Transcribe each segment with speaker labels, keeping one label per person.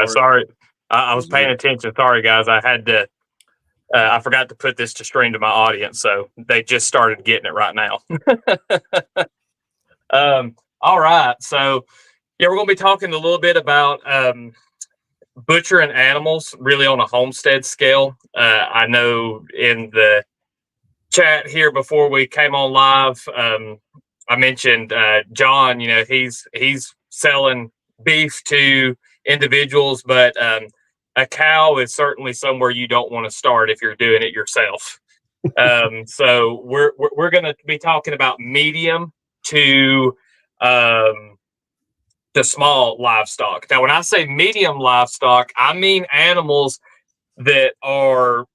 Speaker 1: for it.
Speaker 2: Sorry. I was paying attention. Sorry, guys. I had to. I forgot to put this to stream to my audience, so they just started getting it right now. All right. So, yeah, we're going to be talking a little bit about butchering animals, really on a homestead scale. I know in the chat here before we came on live, I mentioned John. You know, he's selling beef to individuals, but a cow is certainly somewhere you don't want to start if you're doing it yourself. So we're going to be talking about medium to the small livestock. Now, when I say medium livestock, I mean animals that are,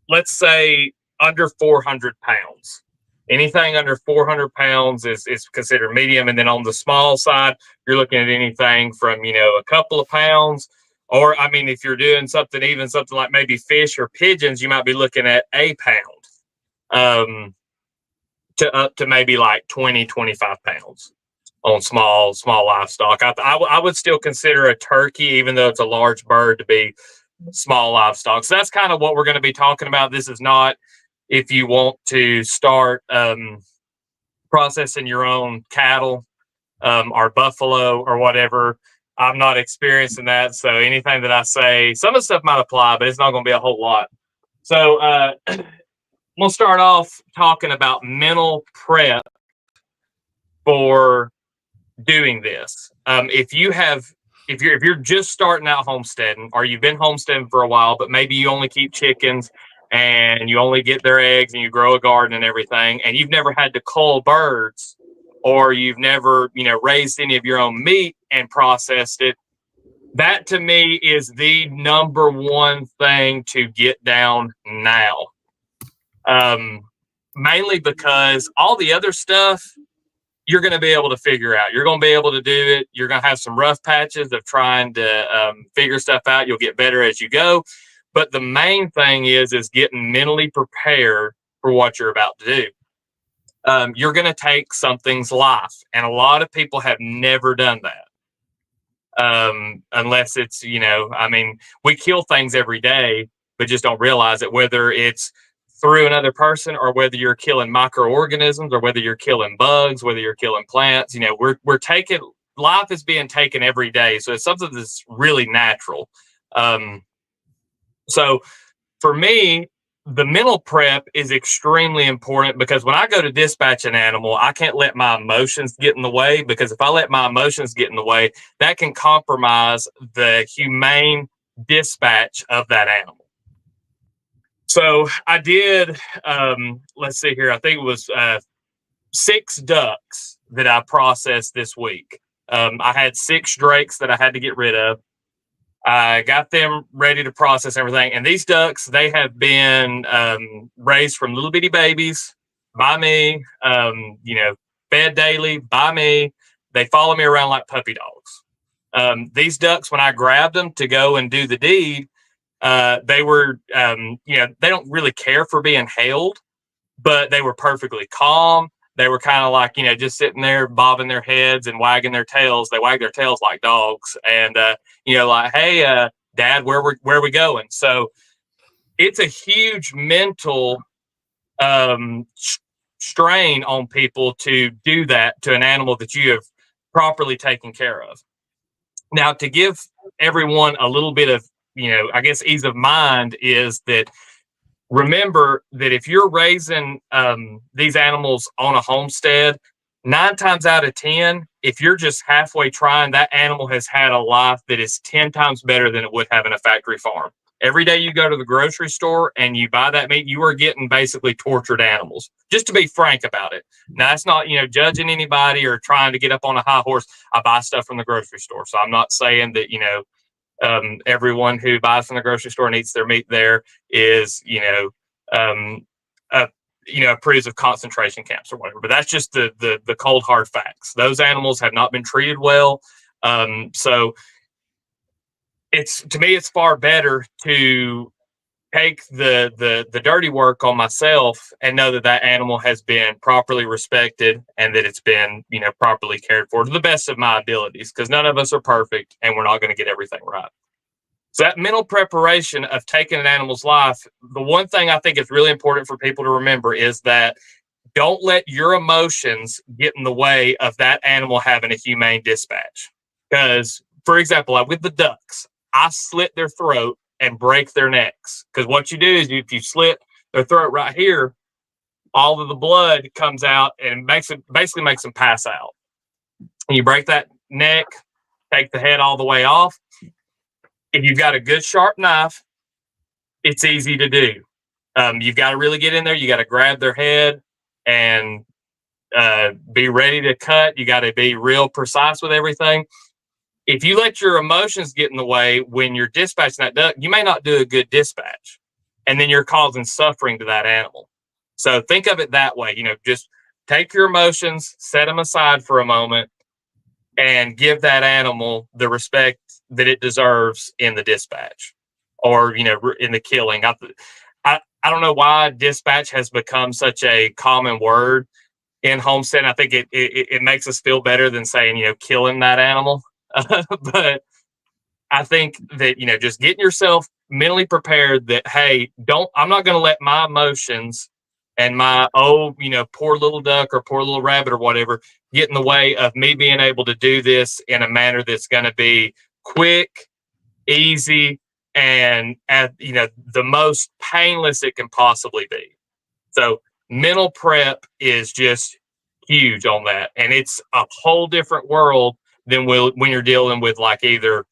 Speaker 2: let's say, under 400 pounds. Anything under 400 pounds is considered medium. And then on the small side, you're looking at anything from, you know, a couple of pounds. Or, I mean, if you're doing something like maybe fish or pigeons, you might be looking at a pound to up to maybe like 20, 25 pounds on small livestock. I would still consider a turkey, even though it's a large bird, to be small livestock. So that's kind of what we're going to be talking about. This is not if you want to start processing your own cattle or buffalo or whatever. I'm not experienced in that. So anything that I say, some of the stuff might apply, but it's not going to be a whole lot. So we'll start off talking about mental prep for doing this. If you're just starting out homesteading, or you've been homesteading for a while, but maybe you only keep chickens and you only get their eggs and you grow a garden and everything, and you've never had to cull birds, or you've never, you know, raised any of your own meat and processed it, that to me is the number one thing to get down now. Mainly because all the other stuff you're going to be able to figure out. You're going to be able to do it. You're going to have some rough patches of trying to figure stuff out. You'll get better as you go. But the main thing is getting mentally prepared for what you're about to do. You're going to take something's life. And a lot of people have never done that. Unless it's, you know, I mean, we kill things every day, but just don't realize it, whether it's through another person or whether you're killing microorganisms or whether you're killing bugs, whether you're killing plants. You know, we're taking, life is being taken every day. So it's something that's really natural. So for me, the mental prep is extremely important, because when I go to dispatch an animal, I can't let my emotions get in the way, because if I let my emotions get in the way, that can compromise the humane dispatch of that animal. So I did, let's see here, I think it was 6 ducks that I processed this week. I had 6 drakes that I had to get rid of. I got them ready to process everything. And these ducks, they have been raised from little bitty babies by me, you know, fed daily by me. They follow me around like puppy dogs. These ducks, when I grabbed them to go and do the deed, they were, you know, they don't really care for being held, but they were perfectly calm. They were kind of like, you know, just sitting there bobbing their heads and wagging their tails. They wag their tails like dogs, and you know, like, hey, Dad, where are we going? So it's a huge mental strain on people to do that to an animal that you have properly taken care of. Now, to give everyone a little bit of, you know, I guess ease of mind, is that remember that if you're raising these animals on a homestead, 9 times out of 10, if you're just halfway trying, that animal has had a life that is 10 times better than it would have in a factory farm. Every day you go to the grocery store and you buy that meat, you are getting basically tortured animals, just to be frank about it. Now, that's not, you know, judging anybody or trying to get up on a high horse. I buy stuff from the grocery store. So I'm not saying that, you know, everyone who buys from the grocery store and eats their meat there is, you know, approves of concentration camps or whatever. But that's just the cold hard facts. Those animals have not been treated well. So to me, it's far better to take the dirty work on myself and know that that animal has been properly respected and that it's been, properly cared for to the best of my abilities, because none of us are perfect and we're not going to get everything right. So that mental preparation of taking an animal's life, the one thing I think is really important for people to remember is that don't let your emotions get in the way of that animal having a humane dispatch. Because, for example, like with the ducks, I slit their throat and break their necks. Because what you do is if you slit their throat right here, all of the blood comes out and basically makes them pass out. And you break that neck, take the head all the way off. If you've got a good sharp knife, it's easy to do. You've got to really get in there. You got to grab their head and be ready to cut. You got to be real precise with everything. If you let your emotions get in the way when you're dispatching that duck, you may not do a good dispatch, and then you're causing suffering to that animal. So think of it that way. Just take your emotions, set them aside for a moment, and give that animal the respect that it deserves in the dispatch, or in the killing. I don't know why dispatch has become such a common word in homestead. I think it makes us feel better than saying killing that animal. But I think that just getting yourself mentally prepared that, hey, I'm not going to let my emotions and my poor little duck or poor little rabbit or whatever get in the way of me being able to do this in a manner that's going to be quick, easy, and at the most painless it can possibly be. So mental prep is just huge on that, and it's a whole different world than when you're dealing with like either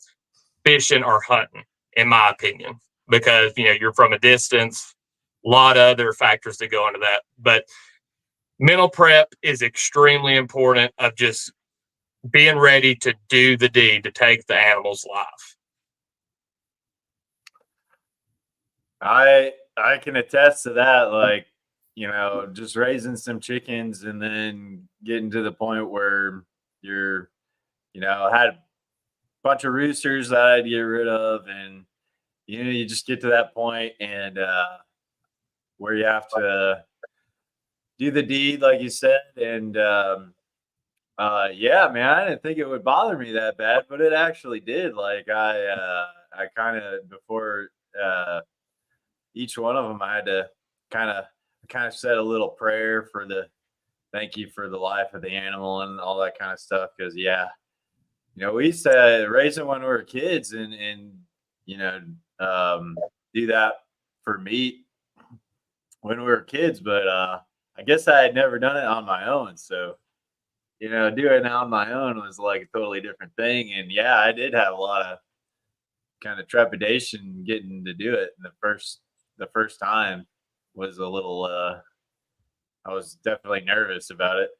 Speaker 2: fishing or hunting, in my opinion, because you're from a distance, a lot of other factors that go into that. But mental prep is extremely important, of just being ready to do the deed, to take the animal's life.
Speaker 1: I can attest to that. Like, just raising some chickens and then getting to the point where you're, had a bunch of roosters that I'd get rid of, and you just get to that point and where you have to do the deed, like you said, and yeah, man, I didn't think it would bother me that bad, but it actually did. Like I kind of before each one of them, I had to kind of said a little prayer for the thank you for the life of the animal and all that kind of stuff. Because yeah, we used to raise them when we were kids, and do that for meat when we were kids. But I guess I had never done it on my own, so doing it on my own was like a totally different thing. And yeah, I did have a lot of kind of trepidation getting to do it. And the first time was a little I was definitely nervous about it.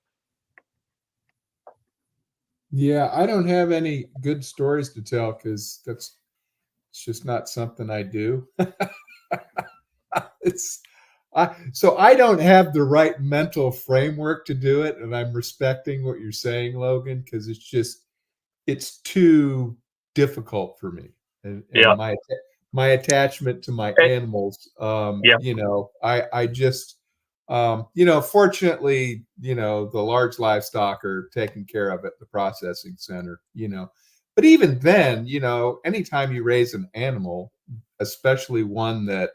Speaker 3: Yeah, I don't have any good stories to tell because it's just not something I do. So I don't have the right mental framework to do it, and I'm respecting what you're saying, Logan, because it's too difficult for me, and
Speaker 2: Yeah.
Speaker 3: my attachment to my animals.
Speaker 2: Yeah.
Speaker 3: I just fortunately, the large livestock are taken care of at the processing center. But even then, anytime you raise an animal, especially one that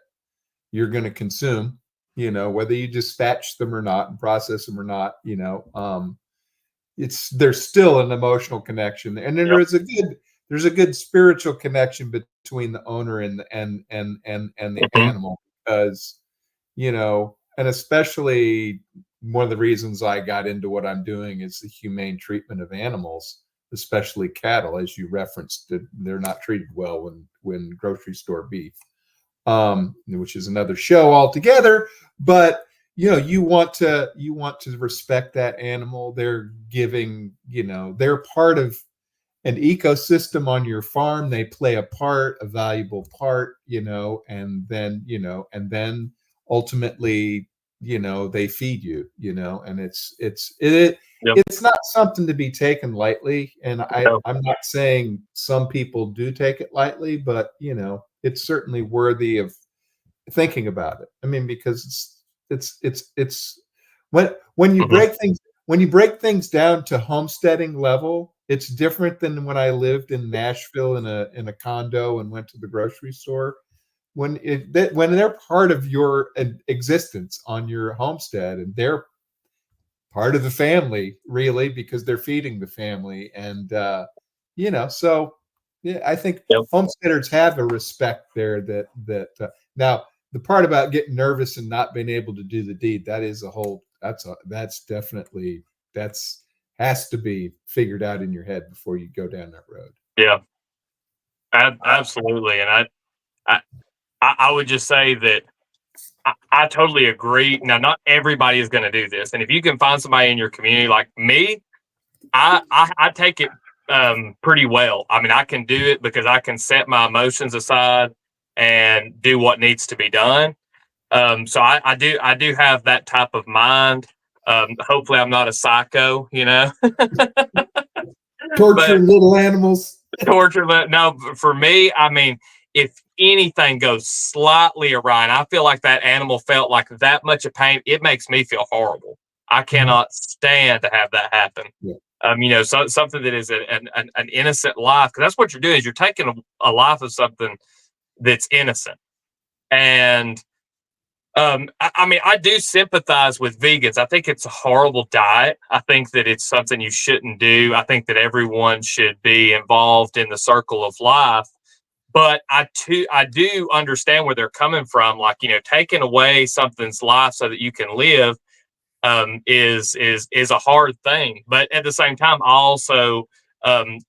Speaker 3: you're going to consume, whether you dispatch them or not and process them or not, there's still an emotional connection, and then there's a good spiritual connection between the owner and the animal, because and especially one of the reasons I got into what I'm doing is the humane treatment of animals, especially cattle. As you referenced, they're not treated well when grocery store beef, which is another show altogether. But you want to respect that animal. They're giving, they're part of an ecosystem on your farm. They play a valuable part, and then ultimately, they feed you, and it's not something to be taken lightly. And I'm not saying some people do take it lightly, but it's certainly worthy of thinking about it. I mean, because it's when you break things, when you break things down to homesteading level, it's different than when I lived in Nashville in a condo and went to the grocery store. When they're part of your existence on your homestead, and they're part of the family, really, because they're feeding the family, and so yeah, I think
Speaker 2: Yep.
Speaker 3: homesteaders have a respect there. Now the part about getting nervous and not being able to do the deed, that is a whole. That's definitely has to be figured out in your head before you go down that road.
Speaker 2: Yeah, absolutely. And I would just say that I totally agree. Now, not everybody is going to do this, and if you can find somebody in your community like me, I take it pretty well. I mean, I can do it because I can set my emotions aside and do what needs to be done. So I do have that type of mind. Hopefully, I'm not a psycho,
Speaker 3: Torture little animals.
Speaker 2: Torture, but no, for me, I mean, if anything goes slightly awry, and I feel like that animal felt like that much of pain, it makes me feel horrible. I cannot stand to have that happen.
Speaker 3: Yeah.
Speaker 2: So something that is an innocent life, because that's what you're doing is you're taking a life of something that's innocent. And I mean, I do sympathize with vegans. I think it's a horrible diet. I think that it's something you shouldn't do. I think that everyone should be involved in the circle of life. But I do understand where they're coming from. Like, taking away something's life so that you can live is a hard thing. But at the same time, I also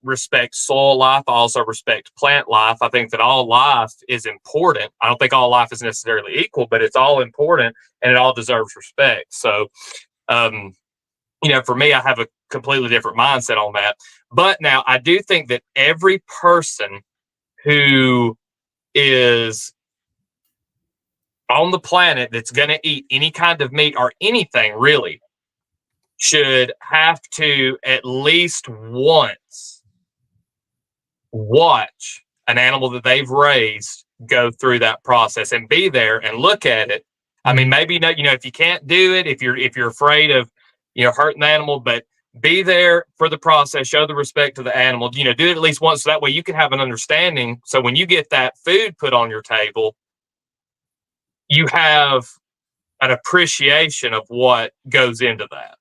Speaker 2: respect soil life. I also respect plant life. I think that all life is important. I don't think all life is necessarily equal, but it's all important and it all deserves respect. So, for me, I have a completely different mindset on that. But now I do think that every person who is on the planet that's going to eat any kind of meat or anything really should have to at least once watch an animal that they've raised go through that process and be there and look at it. I mean, maybe not, if you can't do it, if you're afraid of, hurting the animal, but be there for the process, show the respect to the animal, do it at least once. So that way you can have an understanding. So when you get that food put on your table, you have an appreciation of what goes into that.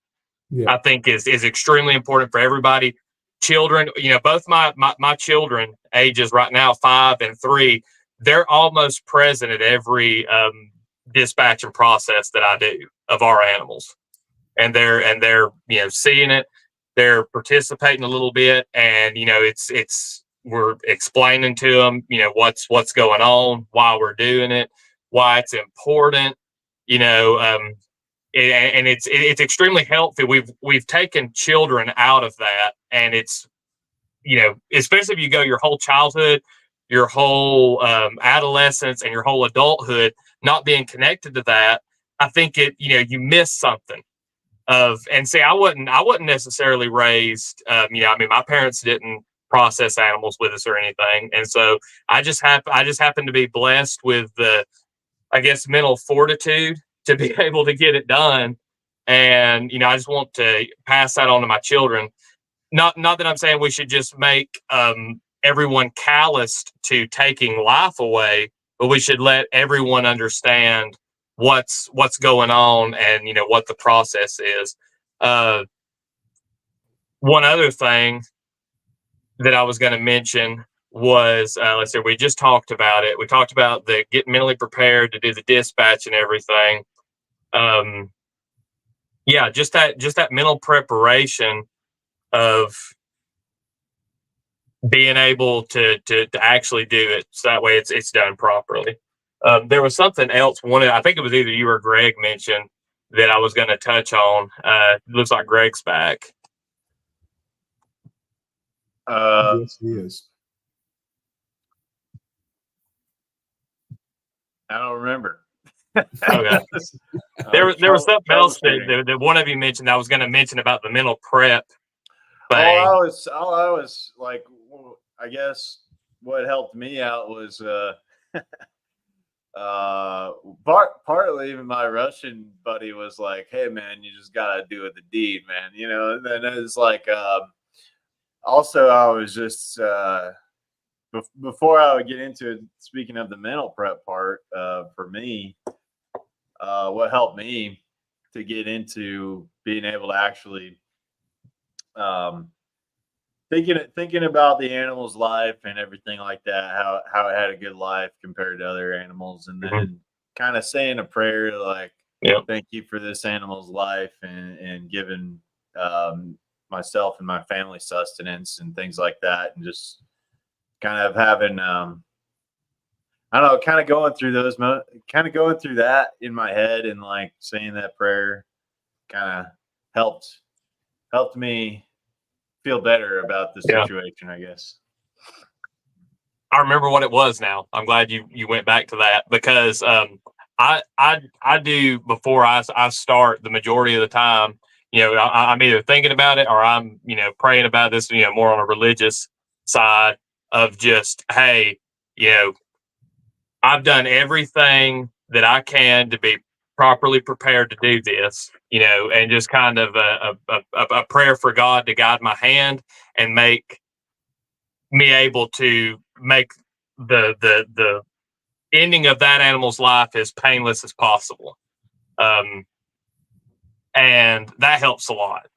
Speaker 2: Yeah. I think is extremely important for everybody. Children, both my children, ages right now 5 and 3, they're almost present at every dispatch and process that I do of our animals, and they're seeing it, they're participating a little bit, and it's we're explaining to them what's going on, why we're doing it, why it's important, and it's extremely healthy. We've taken children out of that, and it's especially if you go your whole childhood, your whole adolescence, and your whole adulthood not being connected to that. I think you miss something and see, I wasn't necessarily raised. I mean, my parents didn't process animals with us or anything, and so I just happened to be blessed with the, I guess, mental fortitude to be able to get it done. And, I just want to pass that on to my children. Not that I'm saying we should just make everyone calloused to taking life away, but we should let everyone understand what's going on and, what the process is. One other thing that I was going to mention was, let's see, we just talked about it. We talked about the getting mentally prepared to do the dispatch and everything. Yeah, just that mental preparation of being able to actually do it, so that way it's done properly. There was something else. I think it was either you or Greg mentioned that I was going to touch on. Looks like Greg's back.
Speaker 3: Yes, he is.
Speaker 1: I don't remember.
Speaker 2: Okay. There was something else that one of you mentioned I was going to mention about the mental prep thing.
Speaker 1: I was like, I guess what helped me out was partly my Russian buddy was like, "Hey man, you just gotta do it the deed, man," and then it was like, also I was just before I would get into it, speaking of the mental prep part, for me, what helped me to get into being able to actually, um, thinking about the animal's life and everything like that, how it had a good life compared to other animals, and
Speaker 2: Mhm.
Speaker 1: then kind of saying a prayer like,
Speaker 2: Yeah.
Speaker 1: "Thank you for this animal's life and giving myself and my family sustenance and things like that," and just kind of having I don't know, kind of going through kind of going through that in my head and like saying that prayer kind of helped me feel better about the
Speaker 2: Yeah.
Speaker 1: situation, I guess.
Speaker 2: I remember what it was now. I'm glad you went back to that because I do before I start the majority of the time. I'm either thinking about it or I'm praying about this. More on a religious side of just hey, you know, I've done everything that I can to be properly prepared to do this. And just kind of a prayer for God to guide my hand and make me able to make the ending of that animal's life as painless as possible. Um, and that helps a lot,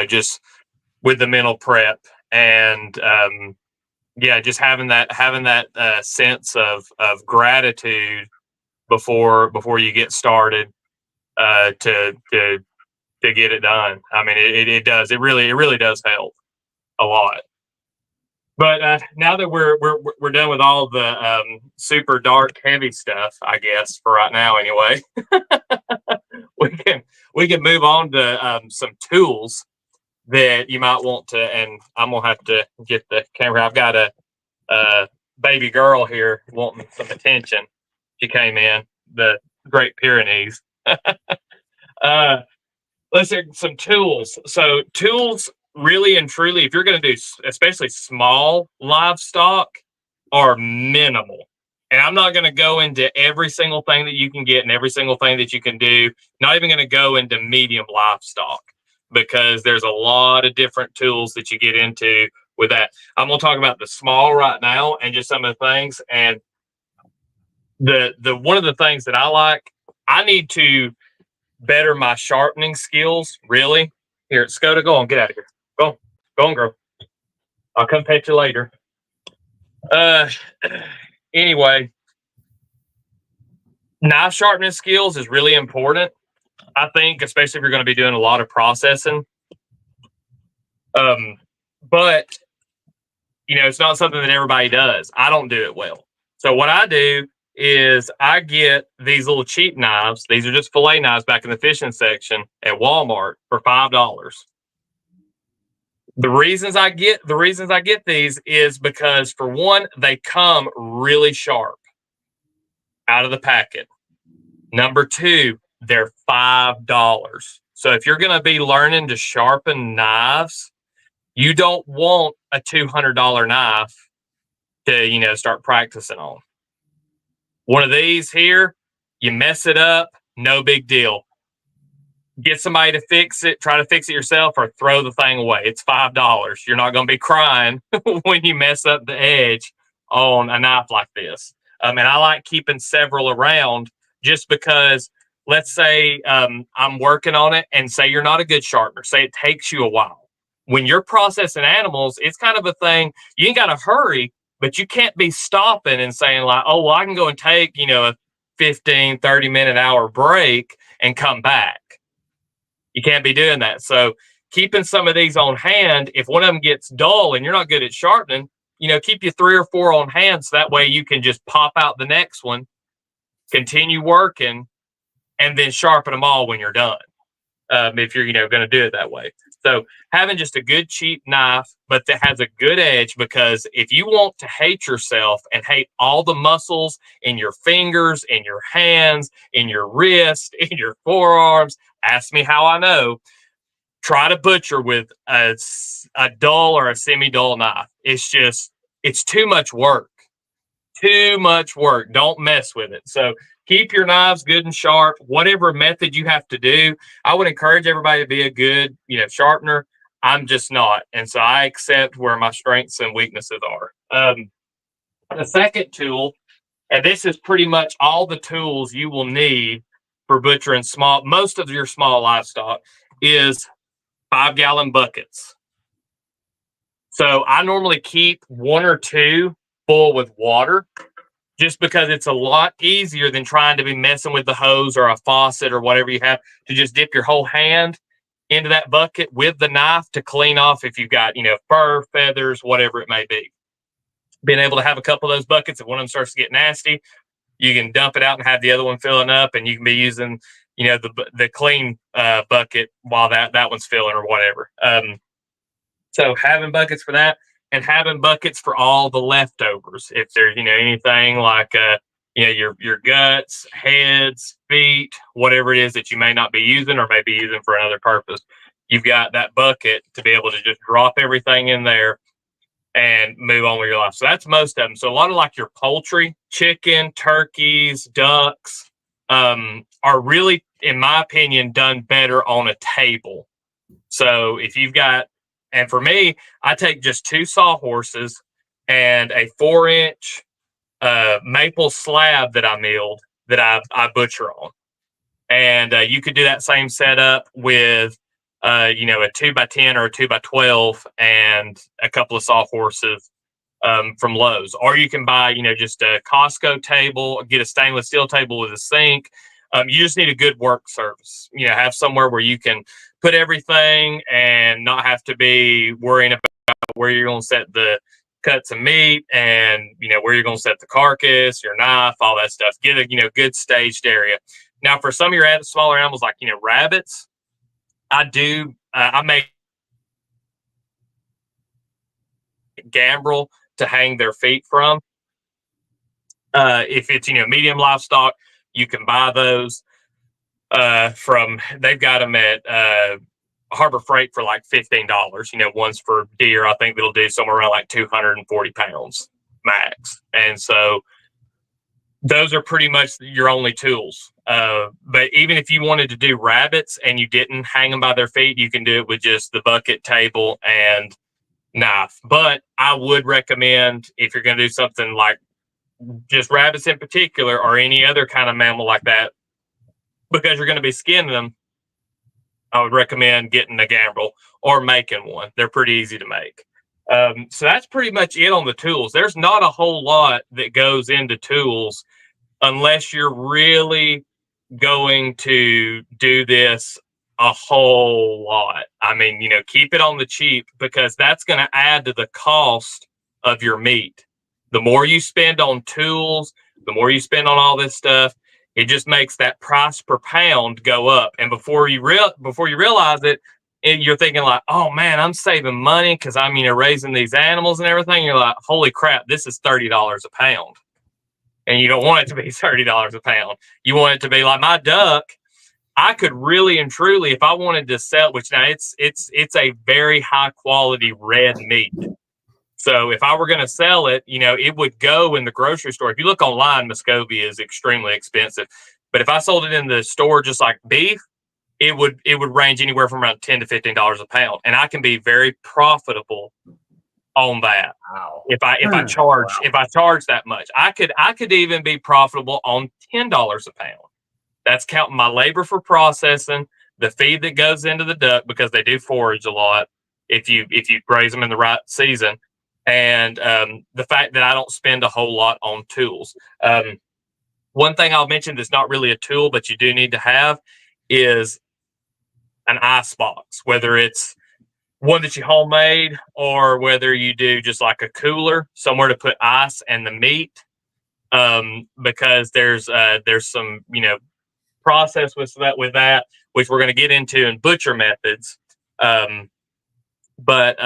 Speaker 2: just with the mental prep and yeah, just having that sense of gratitude before you get started to get it done. I mean, it does. It really does help a lot. But now that we're done with all the super dark, heavy stuff, I guess for right now, anyway, we can we can move on to some tools that you might want to. And I'm gonna have to get the camera. I've got a baby girl here wanting some attention. She came in the Great Pyrenees. uh, let's say some tools. So tools, really and truly, if you're going to do especially small livestock, are minimal. And I'm not going to go into every single thing that you can get and every single thing that you can do. Not even going to go into medium livestock because there's a lot of different tools that you get into with that. I'm going to talk about the small right now and just some of the things. And the one of the things that I like, I need to better my sharpening skills. Really, here, Skoda, go on, get out of here. Go on, girl. I'll come pet you later. Uh, anyway, knife sharpening skills is really important. I think, especially if you're going to be doing a lot of processing. But it's not something that everybody does. I don't do it well. So what I do is I get these little cheap knives. These are just fillet knives back in the fishing section at Walmart for $5. The reasons I get these is because, for one, they come really sharp out of the packet. Number two, they're $5. So if you're going to be learning to sharpen knives, you don't want a $200 knife to start practicing on. One of these here, you mess it up, no big deal. Get somebody to fix it, try to fix it yourself, or throw the thing away. It's $5. You're not going to be crying when you mess up the edge on a knife like this. And I like keeping several around just because, let's say I'm working on it and say you're not a good sharpener. Say it takes you a while. When you're processing animals, it's kind of a thing. You ain't got to hurry, but you can't be stopping and saying like, oh, well, I can go and take, a 15, 30-minute hour break and come back. You can't be doing that. So keeping some of these on hand, if one of them gets dull and you're not good at sharpening, keep you 3 or 4 on hand. So that way you can just pop out the next one, continue working, and then sharpen them all when you're done. If you're, going to do it that way. So having just a good cheap knife, but that has a good edge, because if you want to hate yourself and hate all the muscles in your fingers, in your hands, in your wrist, in your forearms, ask me how I know. Try to butcher with a dull or a semi-dull knife. It's too much work too much work. Don't mess with it. So keep your knives good and sharp. Whatever method you have to do, I would encourage everybody to be a good, sharpener. I'm just not, and so I accept where my strengths and weaknesses are. The second tool, and this is pretty much all the tools you will need for butchering most of your small livestock, is 5-gallon buckets. So I normally keep 1 or 2 full with water, just because it's a lot easier than trying to be messing with the hose or a faucet or whatever you have, to just dip your whole hand into that bucket with the knife to clean off if you've got, fur, feathers, whatever it may be. Being able to have a couple of those buckets, if one of them starts to get nasty, you can dump it out and have the other one filling up, and you can be using, the clean bucket while that one's filling or whatever. So having buckets for that, and having buckets for all the leftovers. If there's, anything like, your guts, heads, feet, whatever it is that you may not be using or may be using for another purpose, you've got that bucket to be able to just drop everything in there and move on with your life. So that's most of them. So a lot of like your poultry, chicken, turkeys, ducks, are really, in my opinion, done better on a table. So if you've got, and for me, I take just 2 sawhorses and a 4-inch maple slab that I milled that I butcher on. And you could do that same setup with, a 2x10 or a 2x12 and a couple of sawhorses from Lowe's. Or you can buy, just a Costco table, get a stainless steel table with a sink. You just need a good work surface. Have somewhere where you can put everything and not have to be worrying about where you're going to set the cuts of meat and, where you're going to set the carcass, your knife, all that stuff. Get a, good staged area. Now, for some of your smaller animals, like, rabbits, I make gambrel to hang their feet from. If it's, medium livestock, you can buy those they've got them at Harbor Freight for like $15. Ones for deer, I think they'll do somewhere around like 240 pounds max. And so those are pretty much your only tools. But even if you wanted to do rabbits and you didn't hang them by their feet, you can do it with just the bucket, table, and knife. But I would recommend, if you're going to do something like just rabbits in particular, or any other kind of mammal like that, because you're going to be skinning them, I would recommend getting a gambrel or making one. They're pretty easy to make. So that's pretty much it on the tools. There's not a whole lot that goes into tools unless you're really going to do this a whole lot. I mean, keep it on the cheap, because that's going to add to the cost of your meat. The more you spend on tools, the more you spend on all this stuff, it just makes that price per pound go up. And before you realize it, you're thinking like, oh man, I'm saving money because I'm, raising these animals and everything. You're like, holy crap, this is $30 a pound. And you don't want it to be $30 a pound. You want it to be like my duck. I could really and truly, if I wanted to sell, which now it's a very high quality red meat. So if I were going to sell it, it would go in the grocery store. If you look online, Muscovy is extremely expensive. But if I sold it in the store just like beef, it would range anywhere from around $10 to $15 a pound, and I can be very profitable on that.
Speaker 1: Wow.
Speaker 2: If I charge that much, I could even be profitable on $10 a pound. That's counting my labor for processing, the feed that goes into the duck, because they do forage a lot if you raise them in the right season. And the fact that I don't spend a whole lot on tools. One thing I'll mention that's not really a tool, but you do need to have, is an ice box, whether it's one that you homemade or whether you do just like a cooler, somewhere to put ice and the meat. Because there's some, process with that, which we're going to get into in butcher methods. But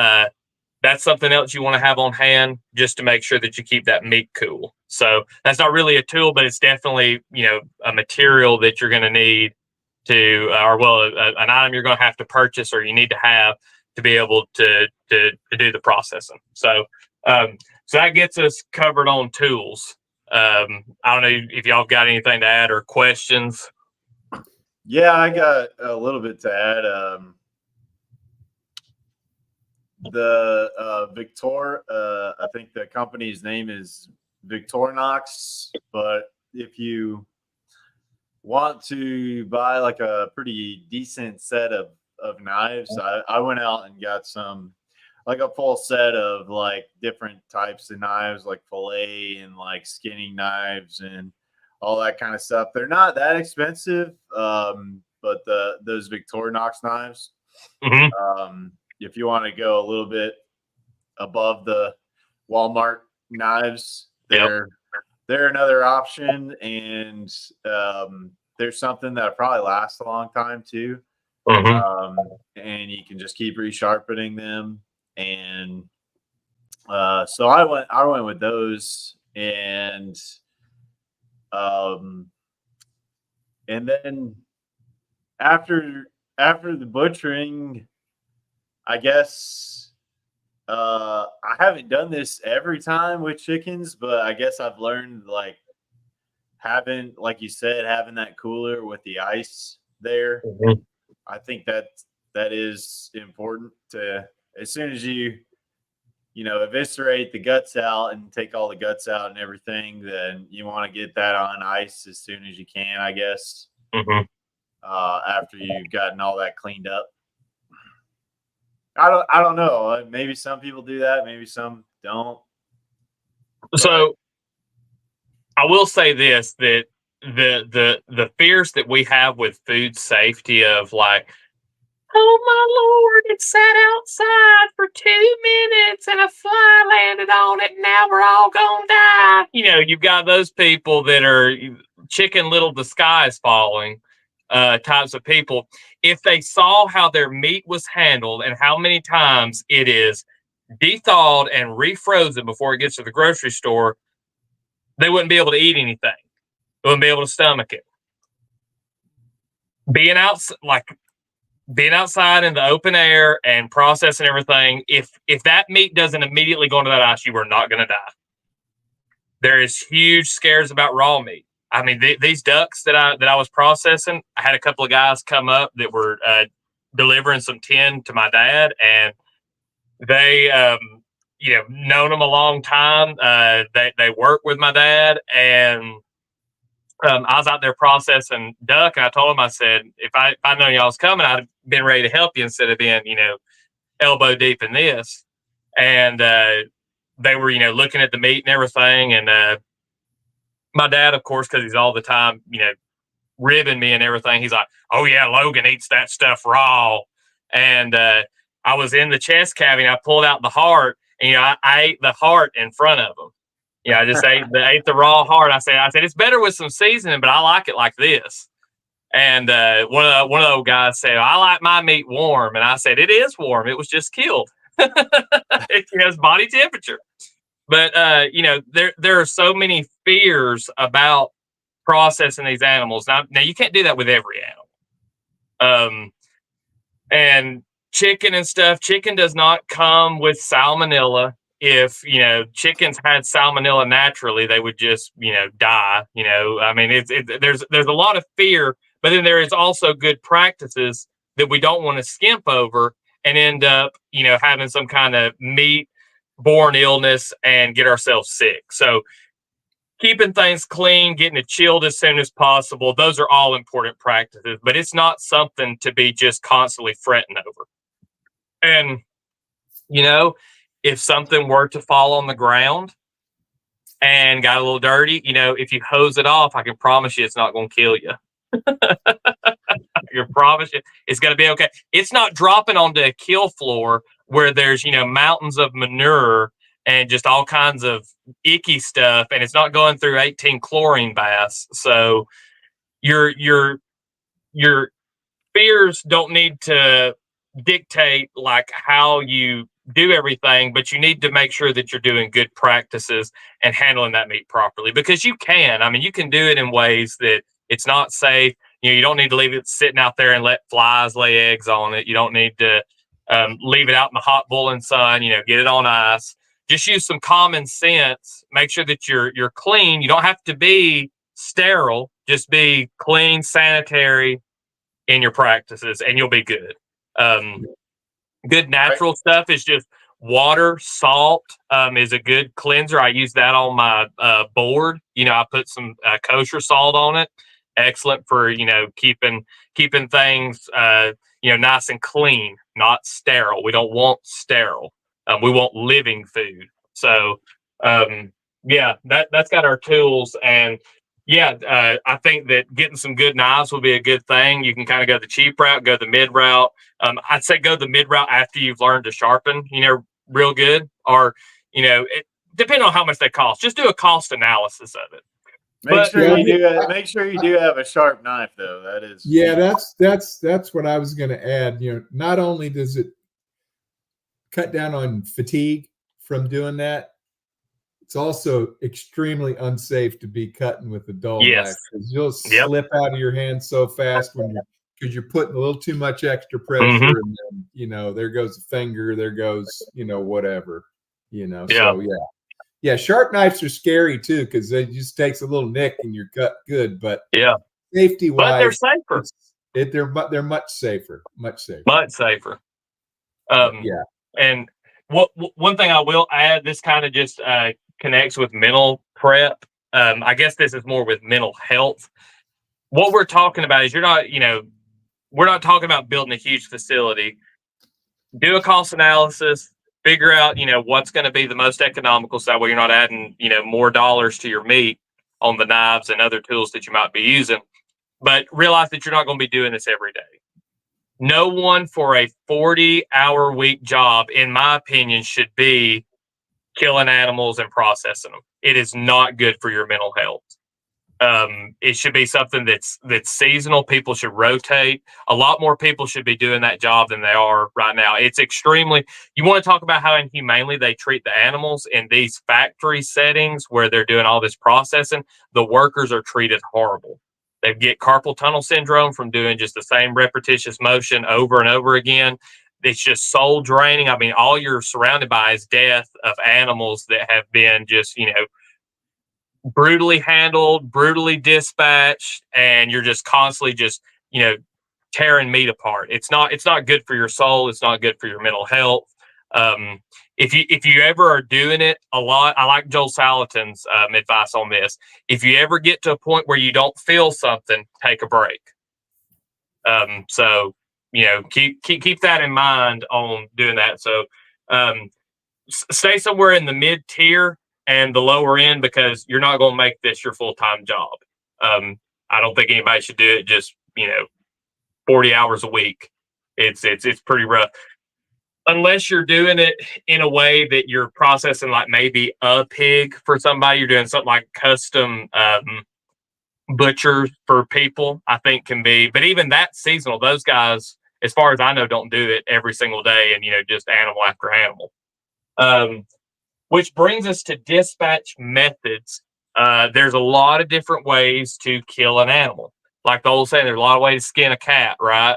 Speaker 2: that's something else you want to have on hand just to make sure that you keep that meat cool. So that's not really a tool, but it's definitely, a material that you're going to need to, an item you're going to have to purchase or you need to have to be able to do the processing. So, so that gets us covered on tools. I don't know if y'all got anything to add or questions.
Speaker 1: Yeah, I got a little bit to add. The Victor, I think the company's name is Victorinox, but if you want to buy like a pretty decent set of knives, I went out and got some, like a full set of like different types of knives, like fillet and like skinning knives and all that kind of stuff. They're not that expensive, but those Victorinox knives,
Speaker 2: Mm-hmm.
Speaker 1: if you want to go a little bit above the Walmart knives, they're another option, and there's something that probably lasts a long time too.
Speaker 2: Mm-hmm.
Speaker 1: And you can just keep resharpening them. And so I went with those, and then after the butchering, I guess I haven't done this every time with chickens, but I guess I've learned, like, having, like you said, having that cooler with the ice there.
Speaker 2: Mm-hmm.
Speaker 1: I think that is important to, as soon as you eviscerate the guts out and take all the guts out and everything, then you want to get that on ice as soon as you can, I guess.
Speaker 2: Mm-hmm.
Speaker 1: After you've gotten all that cleaned up. I don't know. Maybe some people do that. Maybe some don't.
Speaker 2: So I will say this, that the fears that we have with food safety of, like, oh my Lord, it sat outside for 2 minutes and a fly landed on it and now we're all gonna die. You've got those people that are chicken little the sky is falling types of people. If they saw how their meat was handled and how many times it is de-thawed and refrozen before it gets to the grocery store, they wouldn't be able to eat anything. They wouldn't be able to stomach it. Being outside in the open air and processing everything, if that meat doesn't immediately go into that ice, you are not going to die. There is huge scares about raw meat. I mean, these ducks that I was processing, I had a couple of guys come up that were delivering some tin to my dad, and they, known them a long time. They work with my dad, and I was out there processing duck, and I told him, I said, if I known y'all was coming, I'd have been ready to help you instead of being, elbow deep in this. And they were, looking at the meat and everything. And my dad, of course, because he's all the time, ribbing me and everything, he's like, oh yeah, Logan eats that stuff raw. And I was in the chest cavity, and I pulled out the heart, and I ate the heart in front of him. I just ate the raw heart. I said it's better with some seasoning, but I like it like this. And one of the old guys said, I like my meat warm, and I said, it is warm. It was just killed. It's body temperature. But there are so many fears about processing these animals. Now you can't do that with every animal. And chicken and stuff. Chicken does not come with salmonella. If chickens had salmonella naturally, they would just die. I mean, there's a lot of fear, but then there is also good practices that we don't want to skimp over and end up having some kind of meat-borne illness and get ourselves sick. So keeping things clean, getting it chilled as soon as possible, those are all important practices, but it's not something to be just constantly fretting over. And if something were to fall on the ground and got a little dirty, if you hose it off, I can promise you it's not going to kill you. I can promise you it's going to be okay. It's not dropping onto a kill floor where there's, mountains of manure and just all kinds of icky stuff, and it's not going through 18 chlorine baths. So your fears don't need to dictate like how you do everything, but you need to make sure that you're doing good practices and handling that meat properly, because you can. I mean, you can do it in ways that it's not safe. You don't need to leave it sitting out there and let flies lay eggs on it. You don't need to leave it out in the hot boiling sun, get it on ice. just use some common sense. Make sure that you're clean. You don't have to be sterile. Just be clean, sanitary in your practices, and you'll be good. Good natural stuff is just water, salt is a good cleanser. I use that on my board. I put some kosher salt on it. Excellent for keeping things nice and clean, not sterile. We don't want sterile. We want living food. So that's got our tools. And I think that getting some good knives will be a good thing. You can kind of go the cheap route, go the mid route. I'd say go the mid route after you've learned to sharpen, real good, or depending on how much they cost. Just do a cost analysis of it.
Speaker 1: Make sure you do have a sharp knife, though. That is
Speaker 3: that's what I was going to add. Not only does it cut down on fatigue from doing that, it's also extremely unsafe to be cutting with a dull knife, because you'll slip out of your hand so fast because you're putting a little too much extra pressure, and then there goes a finger, there goes whatever, So sharp knives are scary too, because it just takes a little nick and you're cut good. But safety wise,
Speaker 2: but they're safer.
Speaker 3: They're much safer.
Speaker 2: And one thing I will add, this kind of just connects with mental prep. I guess this is more with mental health. What we're talking about is we're not talking about building a huge facility. Do a cost analysis, figure out, what's going to be the most economical, so that way you're not adding, more dollars to your meat on the knives and other tools that you might be using. But realize that you're not going to be doing this every day. No one for a 40-hour week job, in my opinion, should be killing animals and processing them. It is not good for your mental health. It should be something that's seasonal. People should rotate. A lot more people should be doing that job than they are right now. It's extremely, you want to talk about how inhumanely they treat the animals in these factory settings where they're doing all this processing. The workers are treated horrible. They get carpal tunnel syndrome from doing just the same repetitious motion over and over again. It's just soul draining. I mean, all you're surrounded by is death of animals that have been just, brutally handled, brutally dispatched, and you're just constantly just, tearing meat apart. It's not good for your soul. It's not good for your mental health. If you ever are doing it a lot, I like Joel Salatin's advice on this. If you ever get to a point where you don't feel something, take a break. So keep that in mind on doing that. So stay somewhere in the mid tier and the lower end, because you're not going to make this your full-time job. I don't think anybody should do it just 40 hours a week. It's pretty rough. Unless you're doing it in a way that you're processing like maybe a pig for somebody, you're doing something like custom butcher for people, I think can be. But even that's seasonal. Those guys, as far as I know, don't do it every single day and, just animal after animal. Which brings us to dispatch methods. There's a lot of different ways to kill an animal. Like the old saying, there's a lot of ways to skin a cat, right?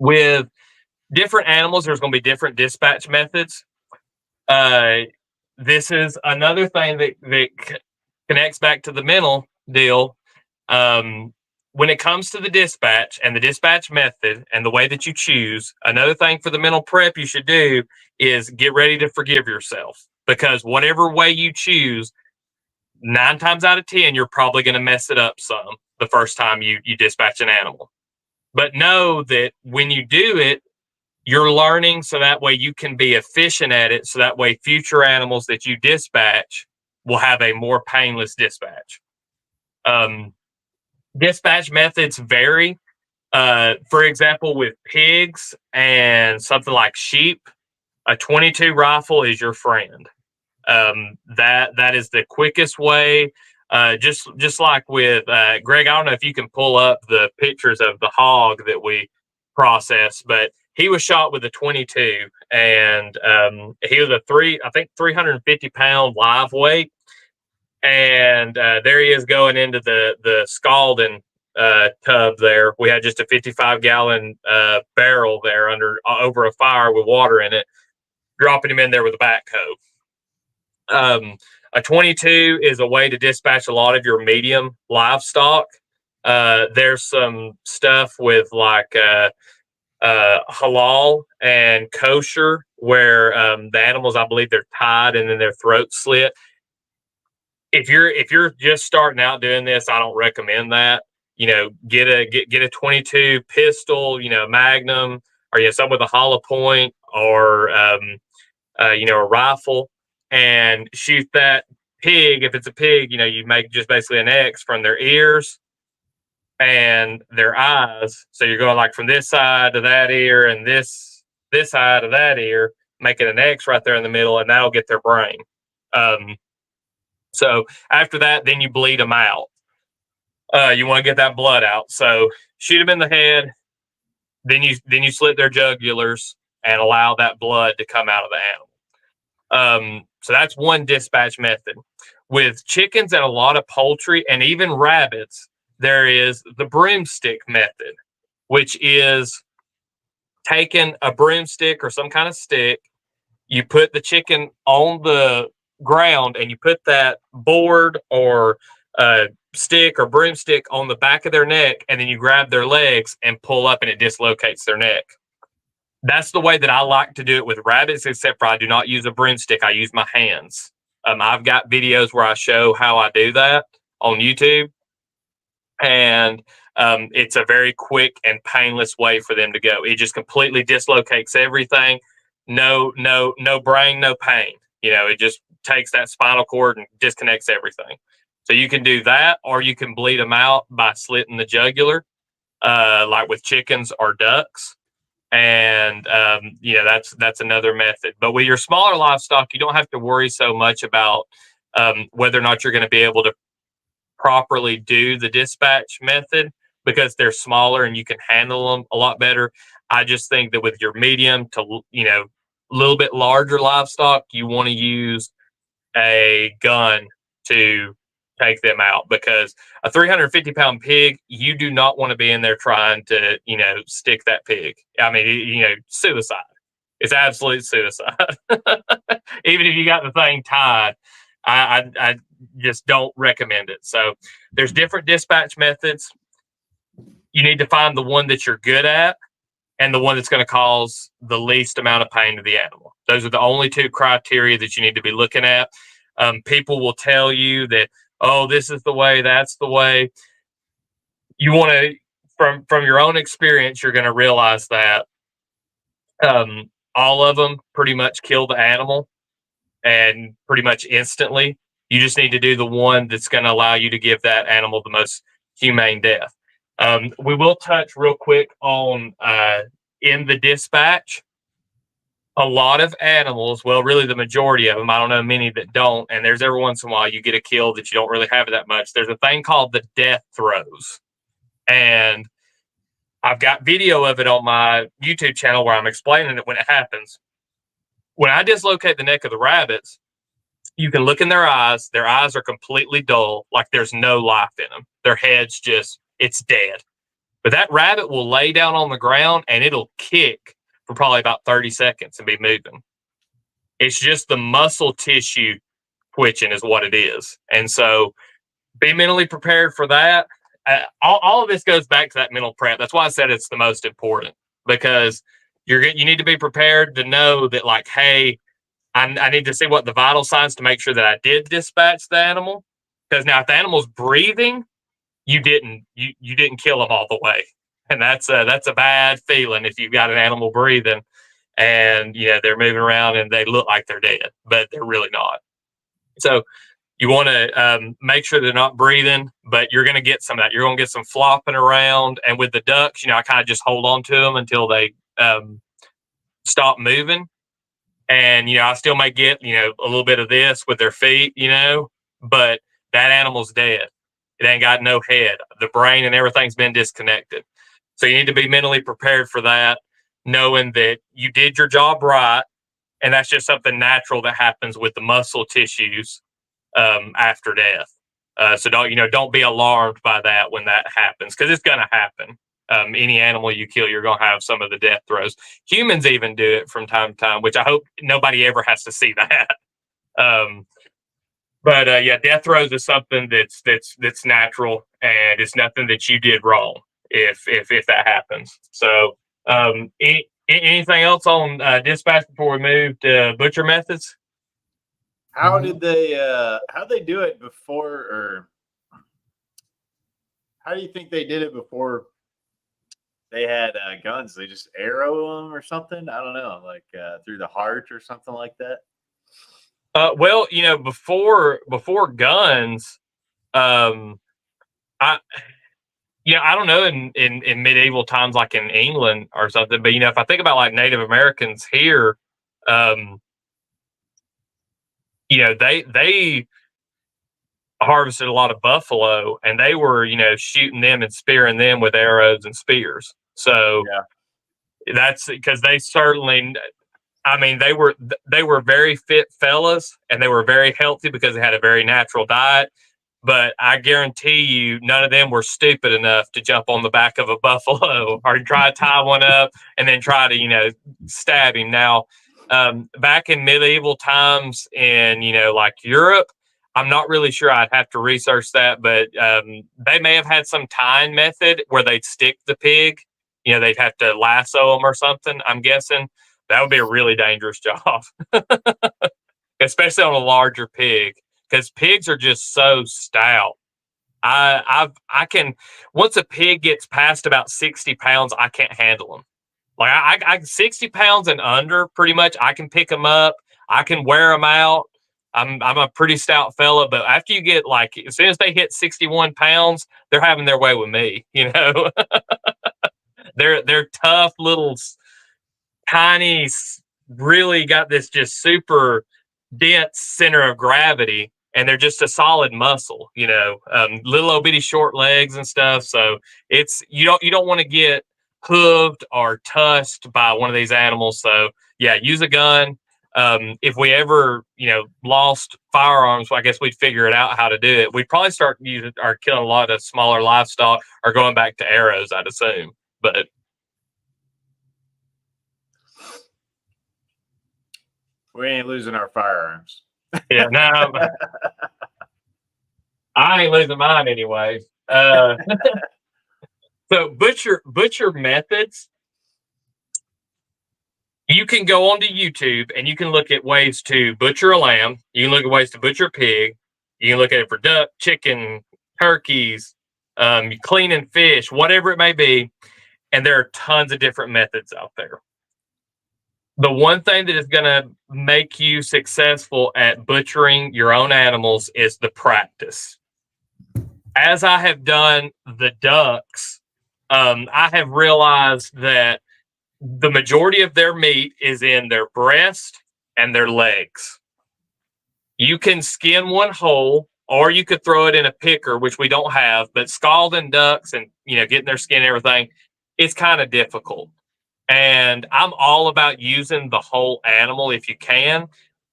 Speaker 2: With different animals, there's going to be different dispatch methods. This is another thing that connects back to the mental deal. When it comes to the dispatch and the dispatch method and the way that you choose, another thing for the mental prep you should do is get ready to forgive yourself, because whatever way you choose, 9 times out of 10, you're probably going to mess it up some the first time you dispatch an animal. But know that when you do it, you're learning, so that way you can be efficient at it. So that way future animals that you dispatch will have a more painless dispatch. Dispatch methods vary. For example, with pigs and something like sheep, a .22 rifle is your friend. That is the quickest way. Just like with Greg, I don't know if you can pull up the pictures of the hog that we processed, but he was shot with a .22, and he was a 350-pound live weight. And there he is going into the scalding tub there. We had just a 55-gallon barrel there over a fire with water in it. dropping him in there with a backhoe. A 22 is a way to dispatch a lot of your medium livestock. There's some stuff with like halal and kosher where the animals, I believe, they're tied and then their throats slit. If you're just starting out doing this, I don't recommend that. Get a 22 pistol, Magnum, or some with a hollow point, or a rifle, and shoot that pig. If it's a pig, you make just basically an X from their ears and their eyes. So you're going like from this side to that ear and this side to that ear, making an X right there in the middle, and that'll get their brain. So after that, then you bleed them out. You want to get that blood out. So shoot them in the head, then you slit their jugulars and allow that blood to come out of the animal. So that's one dispatch method. With chickens and a lot of poultry and even rabbits, there is the broomstick method, which is taking a broomstick or some kind of stick, you put the chicken on the ground and you put that board or stick or broomstick on the back of their neck, and then you grab their legs and pull up and it dislocates their neck. That's the way that I like to do it with rabbits, except for I do not use a broomstick. I use my hands. I've got videos where I show how I do that on YouTube, and it's a very quick and painless way for them to go. It just completely dislocates everything. No brain, no pain. It just takes that spinal cord and disconnects everything. So you can do that, or you can bleed them out by slitting the jugular, like with chickens or ducks. And that's another method. But with your smaller livestock, you don't have to worry so much about whether or not you're going to be able to properly do the dispatch method, because they're smaller and you can handle them a lot better. I just think that with your medium to a little bit larger livestock, you want to use a gun to take them out, because a 350-pound pig, you do not want to be in there trying to stick that pig. I mean, suicide. It's absolute suicide. Even if you got the thing tied, I just don't recommend it. So there's different dispatch methods. You need to find the one that you're good at and the one that's going to cause the least amount of pain to the animal. Those are the only two criteria that you need to be looking at. People will tell you that, oh, this is the way, that's the way. You want to, from your own experience, you're going to realize that all of them pretty much kill the animal, and pretty much instantly. You just need to do the one that's going to allow you to give that animal the most humane death. We will touch real quick on in the dispatch. A lot of animals, well, really the majority of them, I don't know many that don't, and there's every once in a while you get a kill that you don't really have that much. There's a thing called the death throes, and I've got video of it on my YouTube channel where I'm explaining it when it happens. When I dislocate the neck of the rabbits, you can look in their eyes. Their eyes are completely dull, like there's no life in them. Their head's just, it's dead. But that rabbit will lay down on the ground and it'll kick for probably about 30 seconds and be moving. It's just the muscle tissue twitching is what it is. And so be mentally prepared for that. All of this goes back to that mental prep. That's why I said it's the most important, because you need to be prepared to know that, like, hey, I need to see what the vital signs to make sure that I did dispatch the animal. Because now if the animal's breathing, you didn't kill them all the way. And that's a bad feeling if you've got an animal breathing and they're moving around and they look like they're dead, but they're really not. So you want to make sure they're not breathing, but you're going to get some of that. You're going to get some flopping around. And with the ducks, I kind of just hold on to them until they stop moving. And, I still might get, a little bit of this with their feet, but that animal's dead. It ain't got no head. The brain and everything's been disconnected. So you need to be mentally prepared for that, knowing that you did your job right. And that's just something natural that happens with the muscle tissues after death. So don't be alarmed by that when that happens, because it's going to happen. Any animal you kill, you're going to have some of the death throes. Humans even do it from time to time, which I hope nobody ever has to see that. But yeah, death throes is something that's natural, and it's nothing that you did wrong if that happens. So, anything else on dispatch before we move to butcher methods?
Speaker 1: How did they do it before, or how do you think they did it before they had guns? They just arrow them or something? I don't know, like through the heart or something like that.
Speaker 2: Well, before guns, I don't know in medieval times, like in England or something. But if I think about like Native Americans here, they harvested a lot of buffalo, and they were shooting them and spearing them with arrows and spears. So that's because they certainly. I mean, they were very fit fellas, and they were very healthy because they had a very natural diet. But I guarantee you, none of them were stupid enough to jump on the back of a buffalo or try to tie one up and then try to, stab him. Now, back in medieval times in, like Europe, I'm not really sure. I'd have to research that, but they may have had some tying method where they'd stick the pig. They'd have to lasso them or something, I'm guessing. That would be a really dangerous job, especially on a larger pig, because pigs are just so stout. I can, once a pig gets past about 60 pounds, I can't handle them. Like I 60 pounds and under, pretty much, I can pick them up. I can wear them out. I'm a pretty stout fella, but after you get as soon as they hit 61 pounds, they're having their way with me. They're tough little. Tiny, really got this just super dense center of gravity, and they're just a solid muscle, little old bitty short legs and stuff. So it's you don't want to get hooved or tusked by one of these animals. So yeah, use a gun. If we ever lost firearms, well, I guess we'd figure it out how to do it. We'd probably start using or killing a lot of smaller livestock or going back to arrows, I'd assume. But
Speaker 1: we ain't losing our firearms.
Speaker 2: Yeah, no, I ain't losing mine anyway. So butcher methods. You can go onto YouTube and you can look at ways to butcher a lamb. You can look at ways to butcher a pig. You can look at it for duck, chicken, turkeys, cleaning fish, whatever it may be. And there are tons of different methods out there. The one thing that is going to make you successful at butchering your own animals is the practice. As I have done the ducks, I have realized that the majority of their meat is in their breast and their legs. You can skin one whole, or you could throw it in a picker, which we don't have, but scalding ducks and getting their skin and everything, it's kind of difficult. And I'm all about using the whole animal if you can.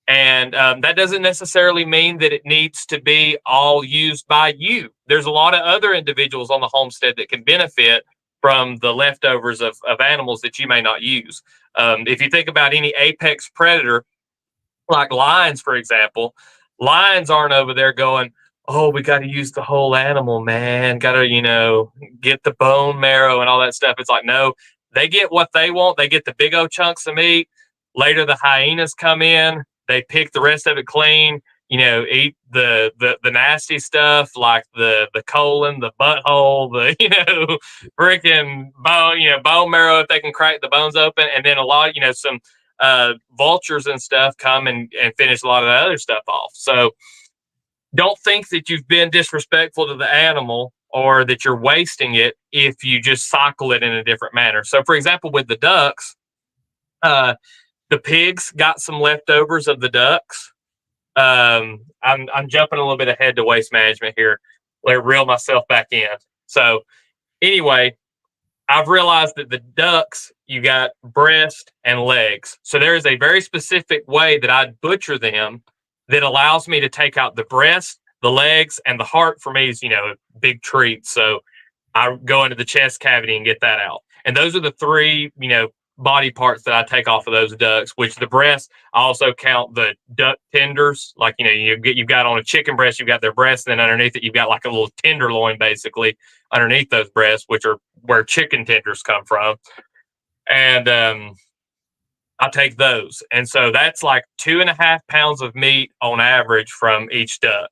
Speaker 2: And that doesn't necessarily mean that it needs to be all used by you. There's a lot of other individuals on the homestead that can benefit from the leftovers of animals that you may not use. If you think about any apex predator, like lions, for example, lions aren't over there going, oh, we got to use the whole animal, man. Got to, get the bone marrow and all that stuff. It's like, no. They get what they want. They get the big old chunks of meat. Later, the hyenas come in. They pick the rest of it clean. Eat the nasty stuff like the colon, the butthole, the freaking bone, bone marrow if they can crack the bones open, and then a lot, some vultures and stuff come and finish a lot of the other stuff off. So don't think that you've been disrespectful to the animal or that you're wasting it if you just cycle it in a different manner. So, for example, with the ducks, the pigs got some leftovers of the ducks. I'm jumping a little bit ahead to waste management here. Let me reel myself back in. So, anyway, I've realized that the ducks, you got breast and legs. So there is a very specific way that I butcher them that allows me to take out the breast, the legs, and the heart for me is, a big treat. So I go into the chest cavity and get that out. And those are the three, body parts that I take off of those ducks, which the breast, I also count the duck tenders. Like, you've got on a chicken breast, you've got their breast, and then underneath it, you've got like a little tenderloin basically underneath those breasts, which are where chicken tenders come from. And I take those. And so that's like 2.5 pounds of meat on average from each duck.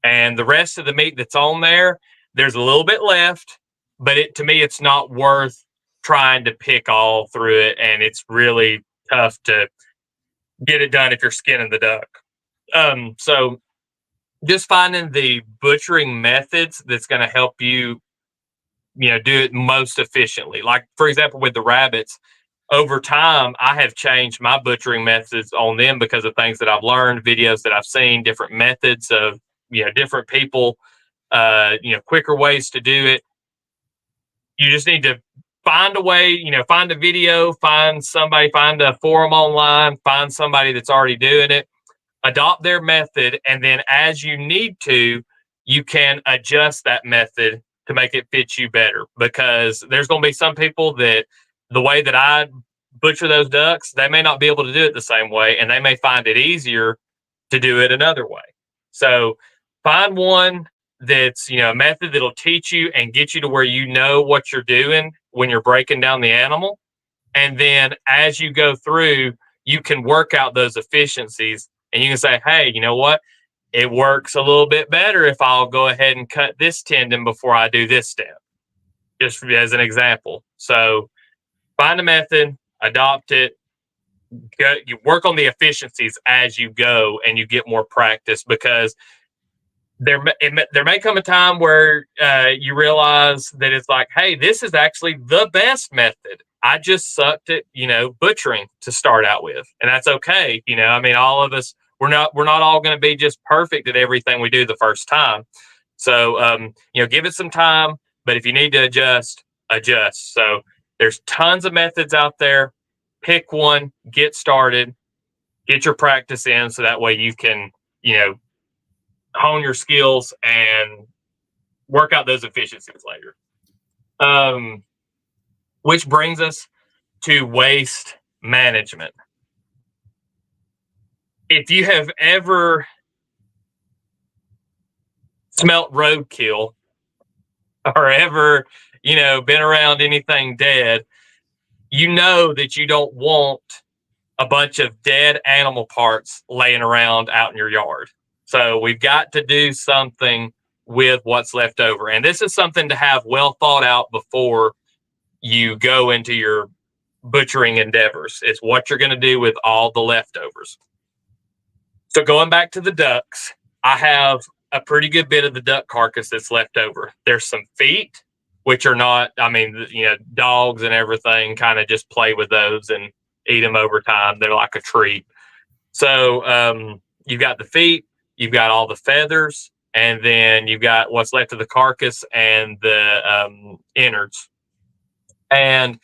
Speaker 2: And the rest of the meat that's on there, there's a little bit left, but to me, it's not worth trying to pick all through it. And it's really tough to get it done if you're skinning the duck. So just finding the butchering methods that's going to help you, do it most efficiently. Like, for example, with the rabbits, over time, I have changed my butchering methods on them because of things that I've learned, videos that I've seen, different methods of, different people, quicker ways to do it. You just need to find a way, find a video, find a forum online, find somebody that's already doing it, adopt their method. And then as you need to, you can adjust that method to make it fit you better, because there's going to be some people that the way that I butcher those ducks, they may not be able to do it the same way, and they may find it easier to do it another way. So find one that's, a method that'll teach you and get you to where you know what you're doing when you're breaking down the animal. And then as you go through, you can work out those efficiencies, and you can say, hey, you know what? It works a little bit better if I'll go ahead and cut this tendon before I do this step, just as an example. So find a method, adopt it, you work on the efficiencies as you go, and you get more practice, because there may come a time where you realize that it's like, hey, this is actually the best method. I just sucked at, butchering to start out with, and that's okay. All of us, we're not all going to be just perfect at everything we do the first time. So, give it some time, but if you need to adjust. So there's tons of methods out there. Pick one, get started, get your practice in, so that way you can, hone your skills and work out those efficiencies later. Which brings us to waste management. If you have ever smelt roadkill or ever, been around anything dead, you know that you don't want a bunch of dead animal parts laying around out in your yard. So we've got to do something with what's left over. And this is something to have well thought out before you go into your butchering endeavors. It's what you're going to do with all the leftovers. So going back to the ducks, I have a pretty good bit of the duck carcass that's left over. There's some feet, which are not, dogs and everything kind of just play with those and eat them over time. They're like a treat. So you've got the feet, you've got all the feathers, and then you've got what's left of the carcass and the innards. And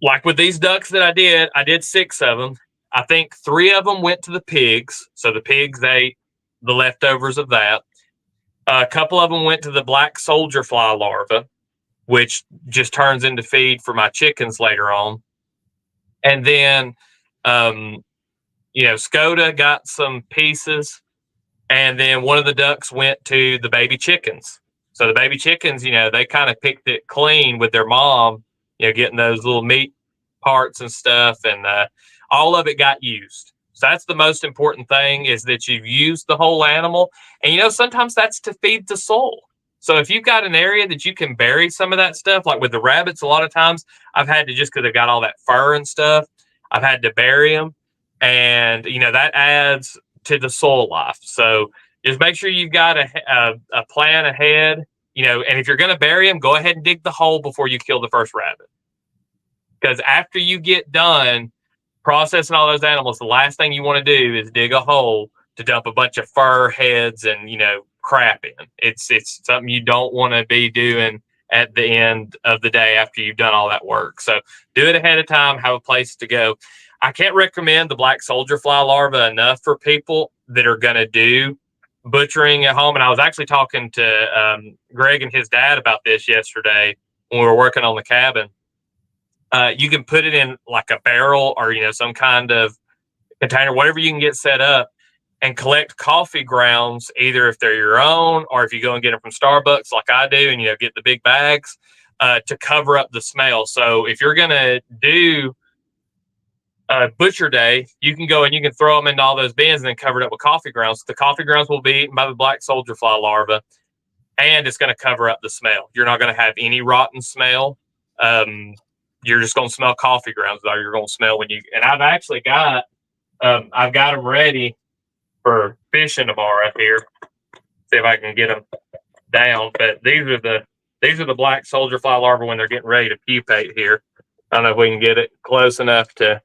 Speaker 2: like with these ducks that I did 6 of them. I think 3 of them went to the pigs. So the pigs ate the leftovers of that. A couple of them went to the black soldier fly larva, which just turns into feed for my chickens later on. And then, Skoda got some pieces. And then one of the ducks went to the baby chickens. So the baby chickens, they kind of picked it clean with their mom, getting those little meat parts and stuff. And all of it got used. So that's the most important thing, is that you've used the whole animal. And, sometimes that's to feed the soul. So if you've got an area that you can bury some of that stuff, like with the rabbits, a lot of times I've had to, just because they've got all that fur and stuff, I've had to bury them. And, that adds to the soil life. So just make sure you've got a plan ahead, and if you're going to bury them, go ahead and dig the hole before you kill the first rabbit. Because after you get done processing all those animals, the last thing you want to do is dig a hole to dump a bunch of fur heads and, crap in. It's something you don't want to be doing at the end of the day after you've done all that work. So do it ahead of time, have a place to go. I can't recommend the black soldier fly larva enough for people that are going to do butchering at home, and I was actually talking to Greg and his dad about this yesterday when we were working on the cabin. You can put it in like a barrel or, some kind of container, whatever you can get set up, and collect coffee grounds, either if they're your own or if you go and get them from Starbucks like I do and, get the big bags to cover up the smell. So if you're going to do butcher day, you can go and you can throw them into all those bins and then cover it up with coffee grounds. The coffee grounds will be eaten by the black soldier fly larva, and it's going to cover up the smell. You're not going to have any rotten smell. You're just going to smell coffee grounds. Or you're going to smell and I've actually got, I've got them ready for fishing tomorrow here. See if I can get them down. But these are the black soldier fly larvae when they're getting ready to pupate here. I don't know if we can get it close enough to.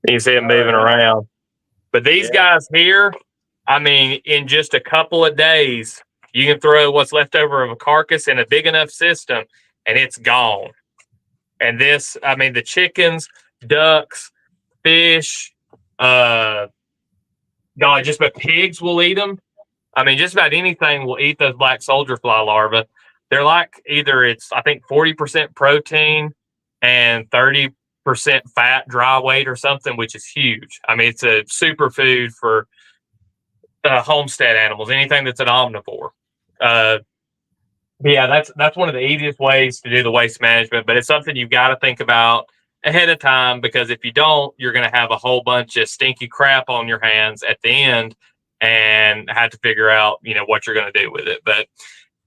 Speaker 2: You can see them moving around. But these guys here, I mean, in just a couple of days, you can throw what's left over of a carcass in a big enough system, and it's gone. And this, I mean, the chickens, ducks, fish, just about pigs will eat them. I mean, just about anything will eat those black soldier fly larvae. They're like I think 40% protein and 30% fat, dry weight or something, which is huge. I mean, it's a superfood for homestead animals, anything that's an omnivore. That's one of the easiest ways to do the waste management, but it's something you've got to think about ahead of time, because if you don't, you're going to have a whole bunch of stinky crap on your hands at the end and have to figure out, what you're going to do with it. But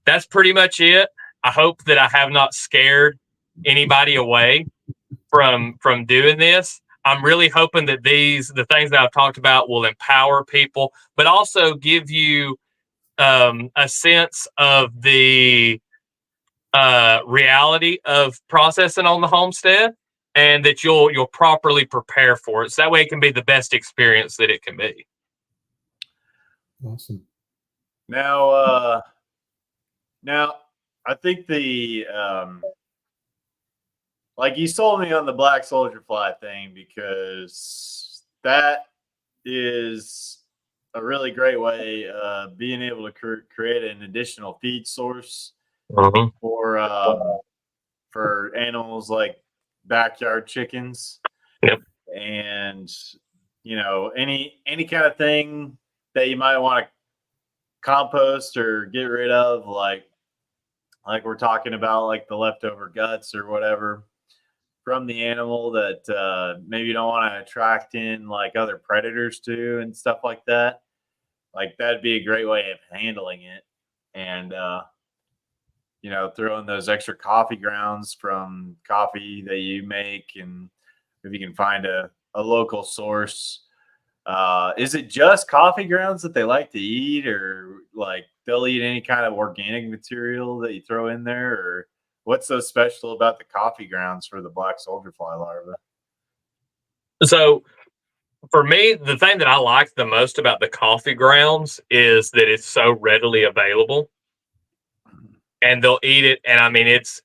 Speaker 2: that's pretty much it. I hope that I have not scared anybody away from doing this. I'm really hoping that the things that I've talked about will empower people, but also give you a sense of the reality of processing on the homestead, and that you'll properly prepare for it. So that way it can be the best experience that it can be.
Speaker 3: Awesome.
Speaker 1: Now I think like you sold me on the black soldier fly thing, because that is a really great way of being able to create an additional feed source for animals like backyard chickens.
Speaker 2: Yep.
Speaker 1: And any kind of thing that you might want to compost or get rid of, like we're talking about, like the leftover guts or whatever from the animal that maybe you don't want to attract in like other predators to and stuff like that. Like that'd be a great way of handling it. And throwing those extra coffee grounds from coffee that you make, and if you can find a local source. Is it just coffee grounds that they like to eat, or like they'll eat any kind of organic material that you throw in there, or what's so special about the coffee grounds for the black soldier fly larva?
Speaker 2: So for me, the thing that I like the most about the coffee grounds is that it's so readily available, and they'll eat it. And I mean, it's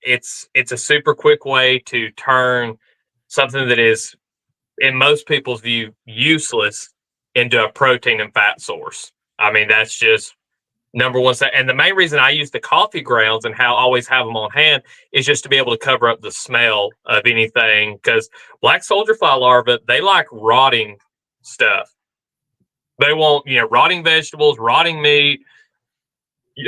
Speaker 2: a super quick way to turn something that is, in most people's view, useless into a protein and fat source. I mean, that's just number one. And the main reason I use the coffee grounds and how I always have them on hand is just to be able to cover up the smell of anything, because black soldier fly larvae, they like rotting stuff. They want, rotting vegetables, rotting meat.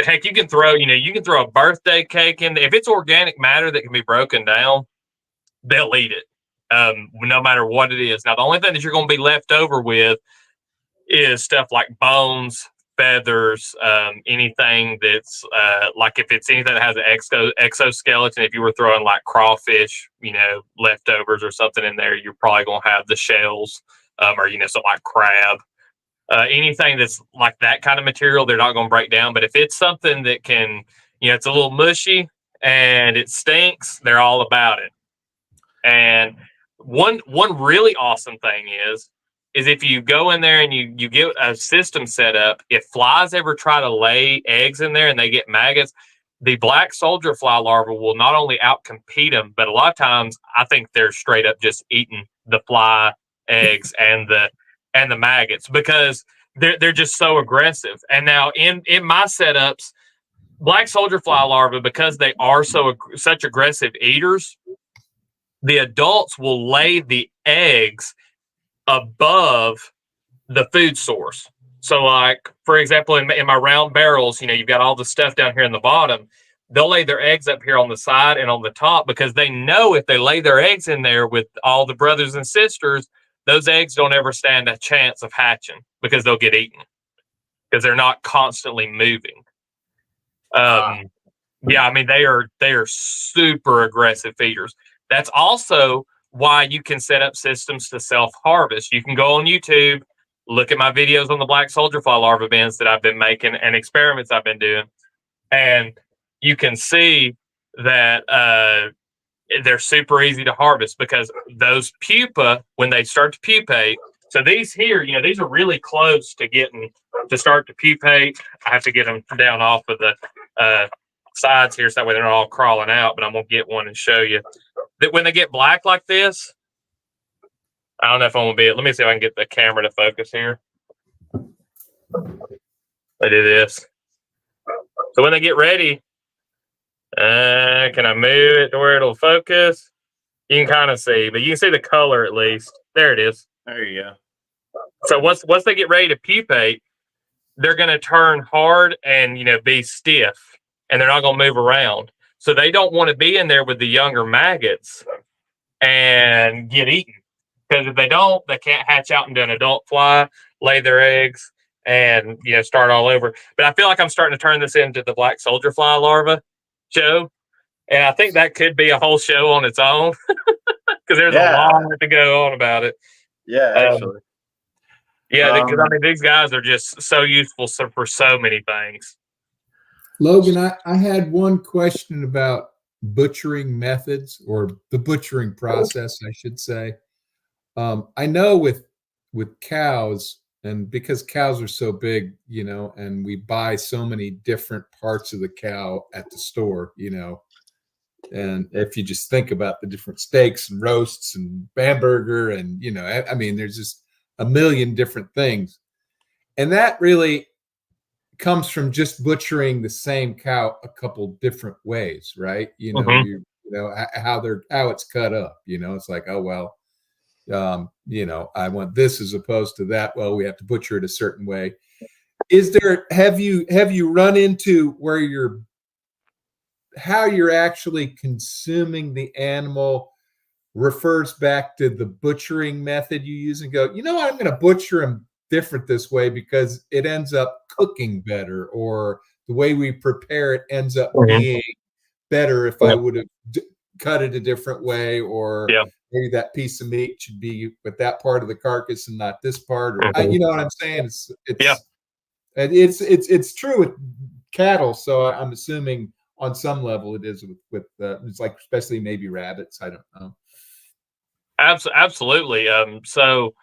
Speaker 2: Heck, you can throw a birthday cake in there. If it's organic matter that can be broken down, they'll eat it. No matter what it is. Now, the only thing that you're going to be left over with is stuff like bones, feathers, anything that's like if it's anything that has an exoskeleton. If you were throwing like crawfish, leftovers or something in there, you're probably going to have the shells, or something like crab. Anything that's like that kind of material, they're not going to break down. But if it's something that can, it's a little mushy and it stinks, they're all about it. And one really awesome thing is if you go in there and you get a system set up, if flies ever try to lay eggs in there and they get maggots, the black soldier fly larva will not only outcompete them, but a lot of times I think they're straight up just eating the fly eggs and the maggots, because they're just so aggressive. And now in my setups, black soldier fly larvae, because they are such aggressive eaters, the adults will lay the eggs above the food source. So, like, for example, in my round barrels, you've got all the stuff down here in the bottom. They'll lay their eggs up here on the side and on the top, because they know if they lay their eggs in there with all the brothers and sisters, those eggs don't ever stand a chance of hatching, because they'll get eaten, because they're not constantly moving. Yeah, I mean, they are super aggressive feeders. That's also why you can set up systems to self-harvest. You can go on YouTube, look at my videos on the black soldier fly larva bins that I've been making and experiments I've been doing, and you can see that they're super easy to harvest, because those pupa, when they start to pupate, so these here, these are really close to getting to start to pupate. I have to get them down off of the sides here, so that way they're not all crawling out, but I'm going to get one and show you that when they get black like this. I don't know if I'm going to be it. Let me see if I can get the camera to focus here. They do this. So when they get ready, can I move it to where it'll focus? You can kind of see, but you can see the color at least. There it is.
Speaker 1: There you go.
Speaker 2: So once they get ready to pupate, they're going to turn hard and be stiff, and they're not going to move around. So they don't want to be in there with the younger maggots and get eaten, because if they don't, they can't hatch out into an adult fly, lay their eggs, and start all over. But I feel like I'm starting to turn this into the black soldier fly larva show, and I think that could be a whole show on its own, because there's a lot to go on about it.
Speaker 1: Yeah, actually.
Speaker 2: Yeah, because I mean, these guys are just so useful for so many things.
Speaker 3: Logan, I had one question about butchering methods, or the butchering process, I should say. I know with cows, and because cows are so big, and we buy so many different parts of the cow at the store, and if you just think about the different steaks and roasts and hamburger, and I mean, there's just a million different things, and that really comes from just butchering the same cow a couple different ways, right? How it's cut up. It's like, oh well, I want this as opposed to that. Well, we have to butcher it a certain way. Have you run into where how you're actually consuming the animal refers back to the butchering method you use, and go, I'm going to butcher them different this way because it ends up cooking better, or the way we prepare it ends up being better if I would have cut it a different way, or maybe that piece of meat should be with that part of the carcass and not this part, or you know what I'm saying? It's true with cattle, so I'm assuming on some level it is with it's like, especially maybe rabbits. I don't know.
Speaker 2: Absolutely. So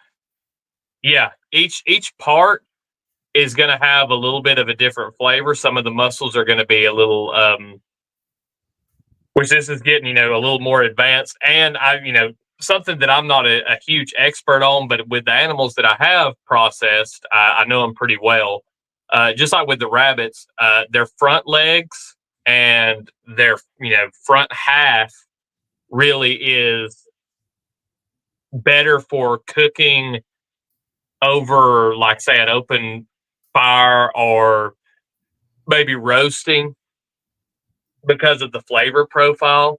Speaker 2: yeah, each part is going to have a little bit of a different flavor. Some of the muscles are going to be a little, which this is getting, a little more advanced. And something that I'm not a huge expert on, but with the animals that I have processed, I know them pretty well. Just like with the rabbits, their front legs and their, front half really is better for cooking over, like, say, an open fire, or maybe roasting, because of the flavor profile.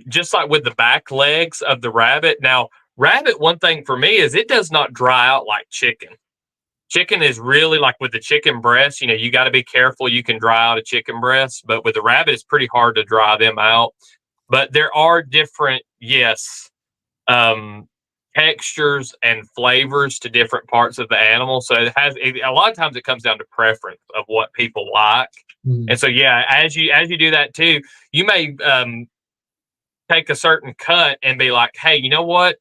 Speaker 2: Just like with the back legs of the rabbit. Now, rabbit, one thing for me is it does not dry out like chicken. Chicken is really, like with the chicken breast, you got to be careful. You can dry out a chicken breast, but with the rabbit, it's pretty hard to dry them out. But there are different, textures and flavors to different parts of the animal. So a lot of times it comes down to preference of what people like. And so, as you do that too, you may take a certain cut and be like, hey, you know what?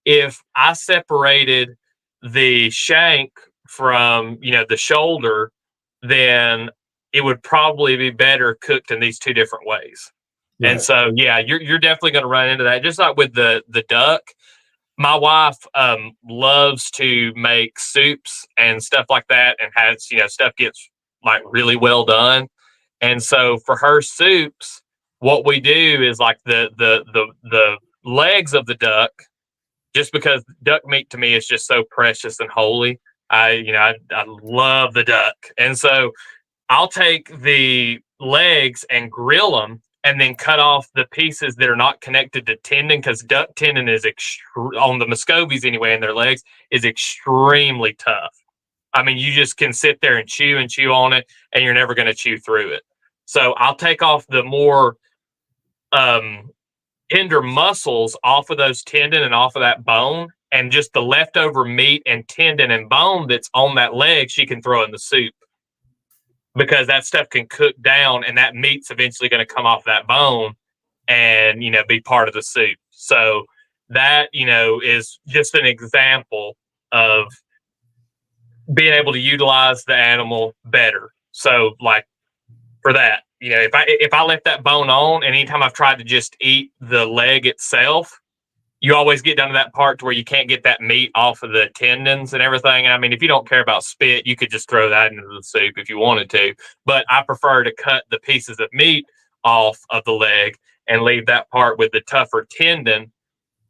Speaker 2: If I separated the shank from, the shoulder, then it would probably be better cooked in these two different ways. Right. And so, you're definitely going to run into that. Just like with the duck, my wife loves to make soups and stuff like that, and has, stuff gets like really well done. And so for her soups, what we do is like the legs of the duck, just because duck meat to me is just so precious and holy. I love the duck. And so I'll take the legs and grill them and then cut off the pieces that are not connected to tendon, because duck tendon is on the Muscovies anyway, and their legs is extremely tough. I mean, you just can sit there and chew on it, and you're never going to chew through it. So I'll take off the more tender muscles off of those tendon and off of that bone, and just the leftover meat and tendon and bone that's on that leg, she can throw in the soup, because that stuff can cook down, and that meat's eventually going to come off that bone and, be part of the soup. So that, is just an example of being able to utilize the animal better. So like for that, if I left that bone on, and anytime I've tried to just eat the leg itself, you always get down to that part to where you can't get that meat off of the tendons and everything. And I mean, if you don't care about spit, you could just throw that into the soup if you wanted to. But I prefer to cut the pieces of meat off of the leg and leave that part with the tougher tendon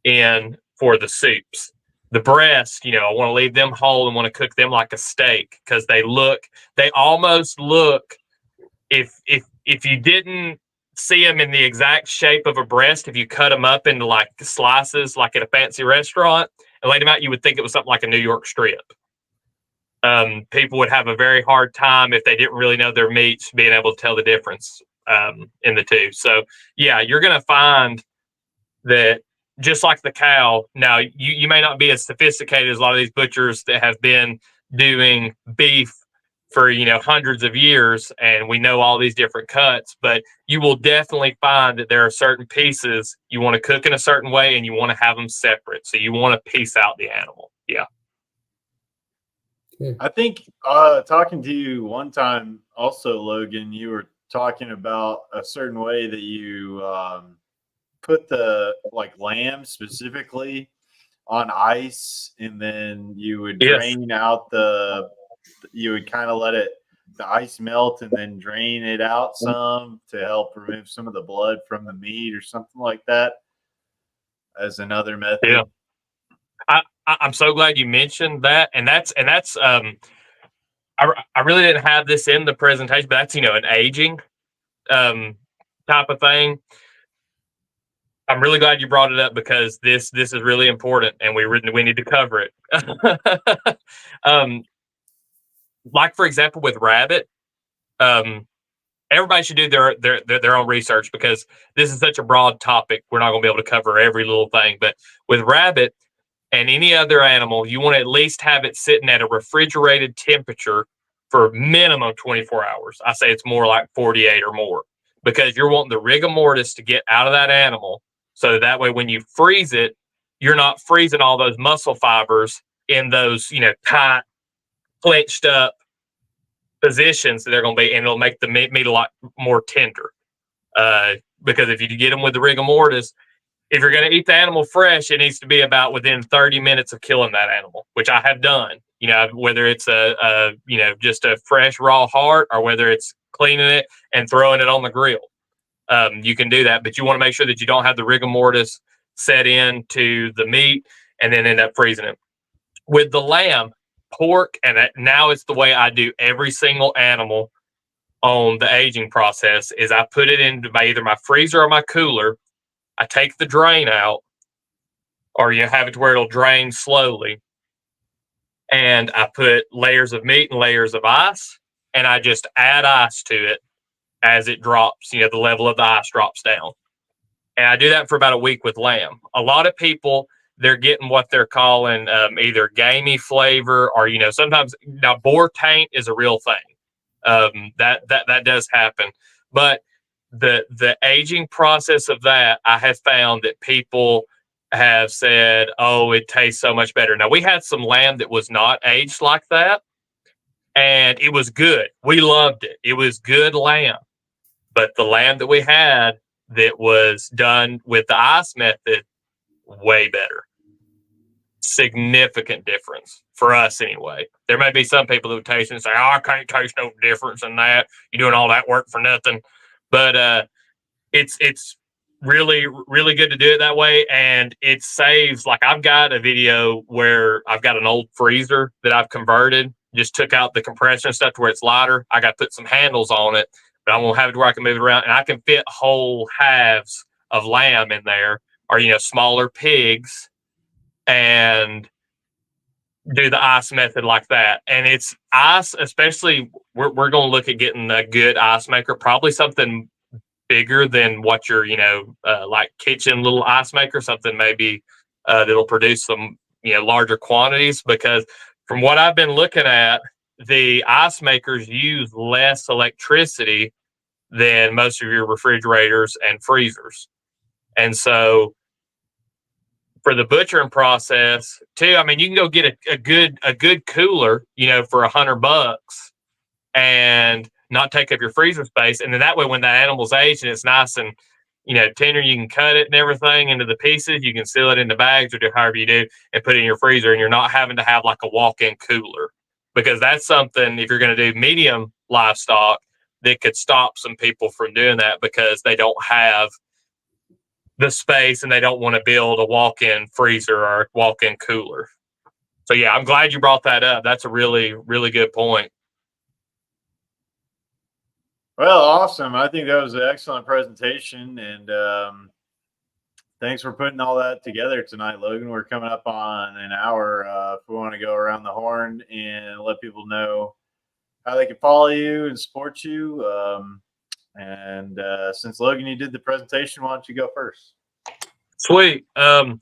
Speaker 2: in for the soups. The breast, I want to leave them whole and want to cook them like a steak, because they almost look, if you didn't see them in the exact shape of a breast, if you cut them up into like slices, like at a fancy restaurant, and laid them out, you would think it was something like a New York strip. People would have a very hard time, if they didn't really know their meats, being able to tell the difference in the two. So yeah, you're going to find that just like the cow. Now, you may not be as sophisticated as a lot of these butchers that have been doing beef for hundreds of years, and we know all these different cuts, but you will definitely find that there are certain pieces you want to cook in a certain way, and you want to have them separate. So you want to piece out the animal. Yeah.
Speaker 1: I think talking to you one time also, Logan, you were talking about a certain way that you put the lamb specifically on ice, and then you would drain out you would kind of let the ice melt and then drain it out some to help remove some of the blood from the meat or something like that as another method.
Speaker 2: Yeah. I'm so glad you mentioned that. And that's I really didn't have this in the presentation, but that's, an aging type of thing. I'm really glad you brought it up, because this is really important, and we need to cover it. Like for example, with rabbit, everybody should do their own research, because this is such a broad topic. We're not going to be able to cover every little thing, but with rabbit and any other animal, you want to at least have it sitting at a refrigerated temperature for minimum 24 hours. I say it's more like 48 or more, because you're wanting the rigor mortis to get out of that animal. So that way, when you freeze it, you're not freezing all those muscle fibers in those, tight, clenched up positions that they're going to be, and it'll make the meat a lot more tender. Because if you get them with the rigor mortis, if you're going to eat the animal fresh, it needs to be about within 30 minutes of killing that animal, which I have done. Whether it's just a fresh raw heart, or whether it's cleaning it and throwing it on the grill. You can do that, but you want to make sure that you don't have the rigor mortis set into the meat and then end up freezing it. With the lamb, pork, and now it's the way I do every single animal on the aging process, is I put it into either my freezer or my cooler. I take the drain out, or you have it to where it'll drain slowly, and I put layers of meat and layers of ice, and I just add ice to it as it drops, the level of the ice drops down. And I do that for about a week with lamb. A lot of people, they're getting what they're calling either gamey flavor, or, sometimes, now boar taint is a real thing. That does happen. But the aging process of that, I have found that people have said, oh, it tastes so much better. Now, we had some lamb that was not aged like that, and it was good. We loved it. It was good lamb. But the lamb that we had that was done with the ice method, way better. significant difference for us anyway. There may be some people who taste it and say, "Oh, I can't taste no difference in that. You're doing all that work for nothing." But it's really, really good to do it that way. And it saves, like, I've got a video where I've got an old freezer that I've converted, just took out the compression stuff to where it's lighter. I got to put some handles on it, but I'm going to have it where I can move it around, and I can fit whole halves of lamb in there, or, smaller pigs, and do the ice method like that. And it's ice, especially, we're going to look at getting a good ice maker, probably something bigger than what your, like kitchen little ice maker, something maybe that'll produce some, larger quantities, because from what I've been looking at, the ice makers use less electricity than most of your refrigerators and freezers. And so for the butchering process too, I mean, you can go get a good cooler, for $100 and not take up your freezer space. And then that way, when that animal's aged and it's nice and, tender, you can cut it and everything into the pieces. You can seal it into bags or do however you do and put it in your freezer. And you're not having to have like a walk-in cooler, because that's something, if you're going to do medium livestock, that could stop some people from doing that, because they don't have the space and they don't want to build a walk-in freezer or walk-in cooler. So yeah, I'm glad you brought that up. That's a really, really good point.
Speaker 1: Well, awesome. I think that was an excellent presentation, and thanks for putting all that together tonight, Logan. We're coming up on an hour. If we want to go around the horn and let people know how they can follow you and support you. And since, Logan, you did the presentation, why don't you go first?
Speaker 2: Sweet. Logan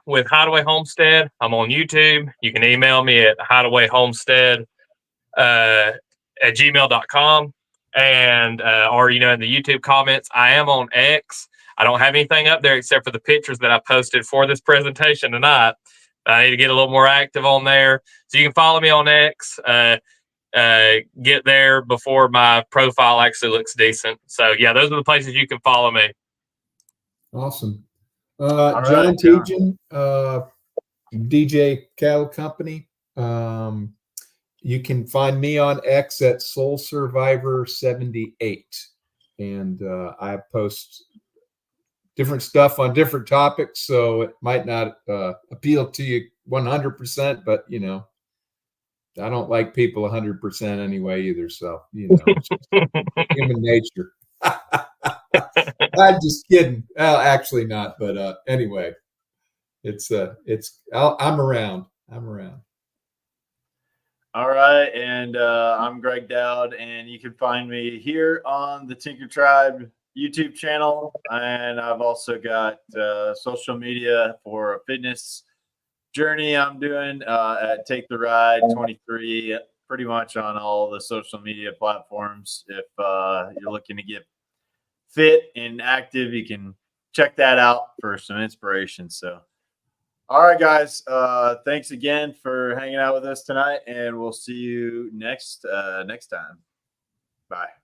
Speaker 2: with Hideaway Homestead. I'm on YouTube. You can email me at hideawayhomestead at gmail.com, and or in the YouTube comments. I am on X. I don't have anything up there except for the pictures that I posted for this presentation tonight. I need to get a little more active on there, so you can follow me on X. Get there before my profile actually looks decent. So yeah, those are the places you can follow me.
Speaker 3: Awesome.
Speaker 1: All
Speaker 3: John
Speaker 1: right,
Speaker 3: Tejan, DJ Cattle Company. You can find me on X at Soul Survivor 78, and I post different stuff on different topics, so it might not appeal to you 100%, but I don't like people 100% anyway either, so it's just human nature. I'm just kidding. Well, actually not, but anyway, I'm around.
Speaker 1: All right, and I'm Greg Dowd, and you can find me here on the Tinker Tribe YouTube channel, and I've also got social media for a fitness journey I'm doing at Take the Ride 23, pretty much on all the social media platforms. If you're looking to get fit and active, you can check that out for some inspiration. So, all right, guys, thanks again for hanging out with us tonight, and we'll see you next time. Bye.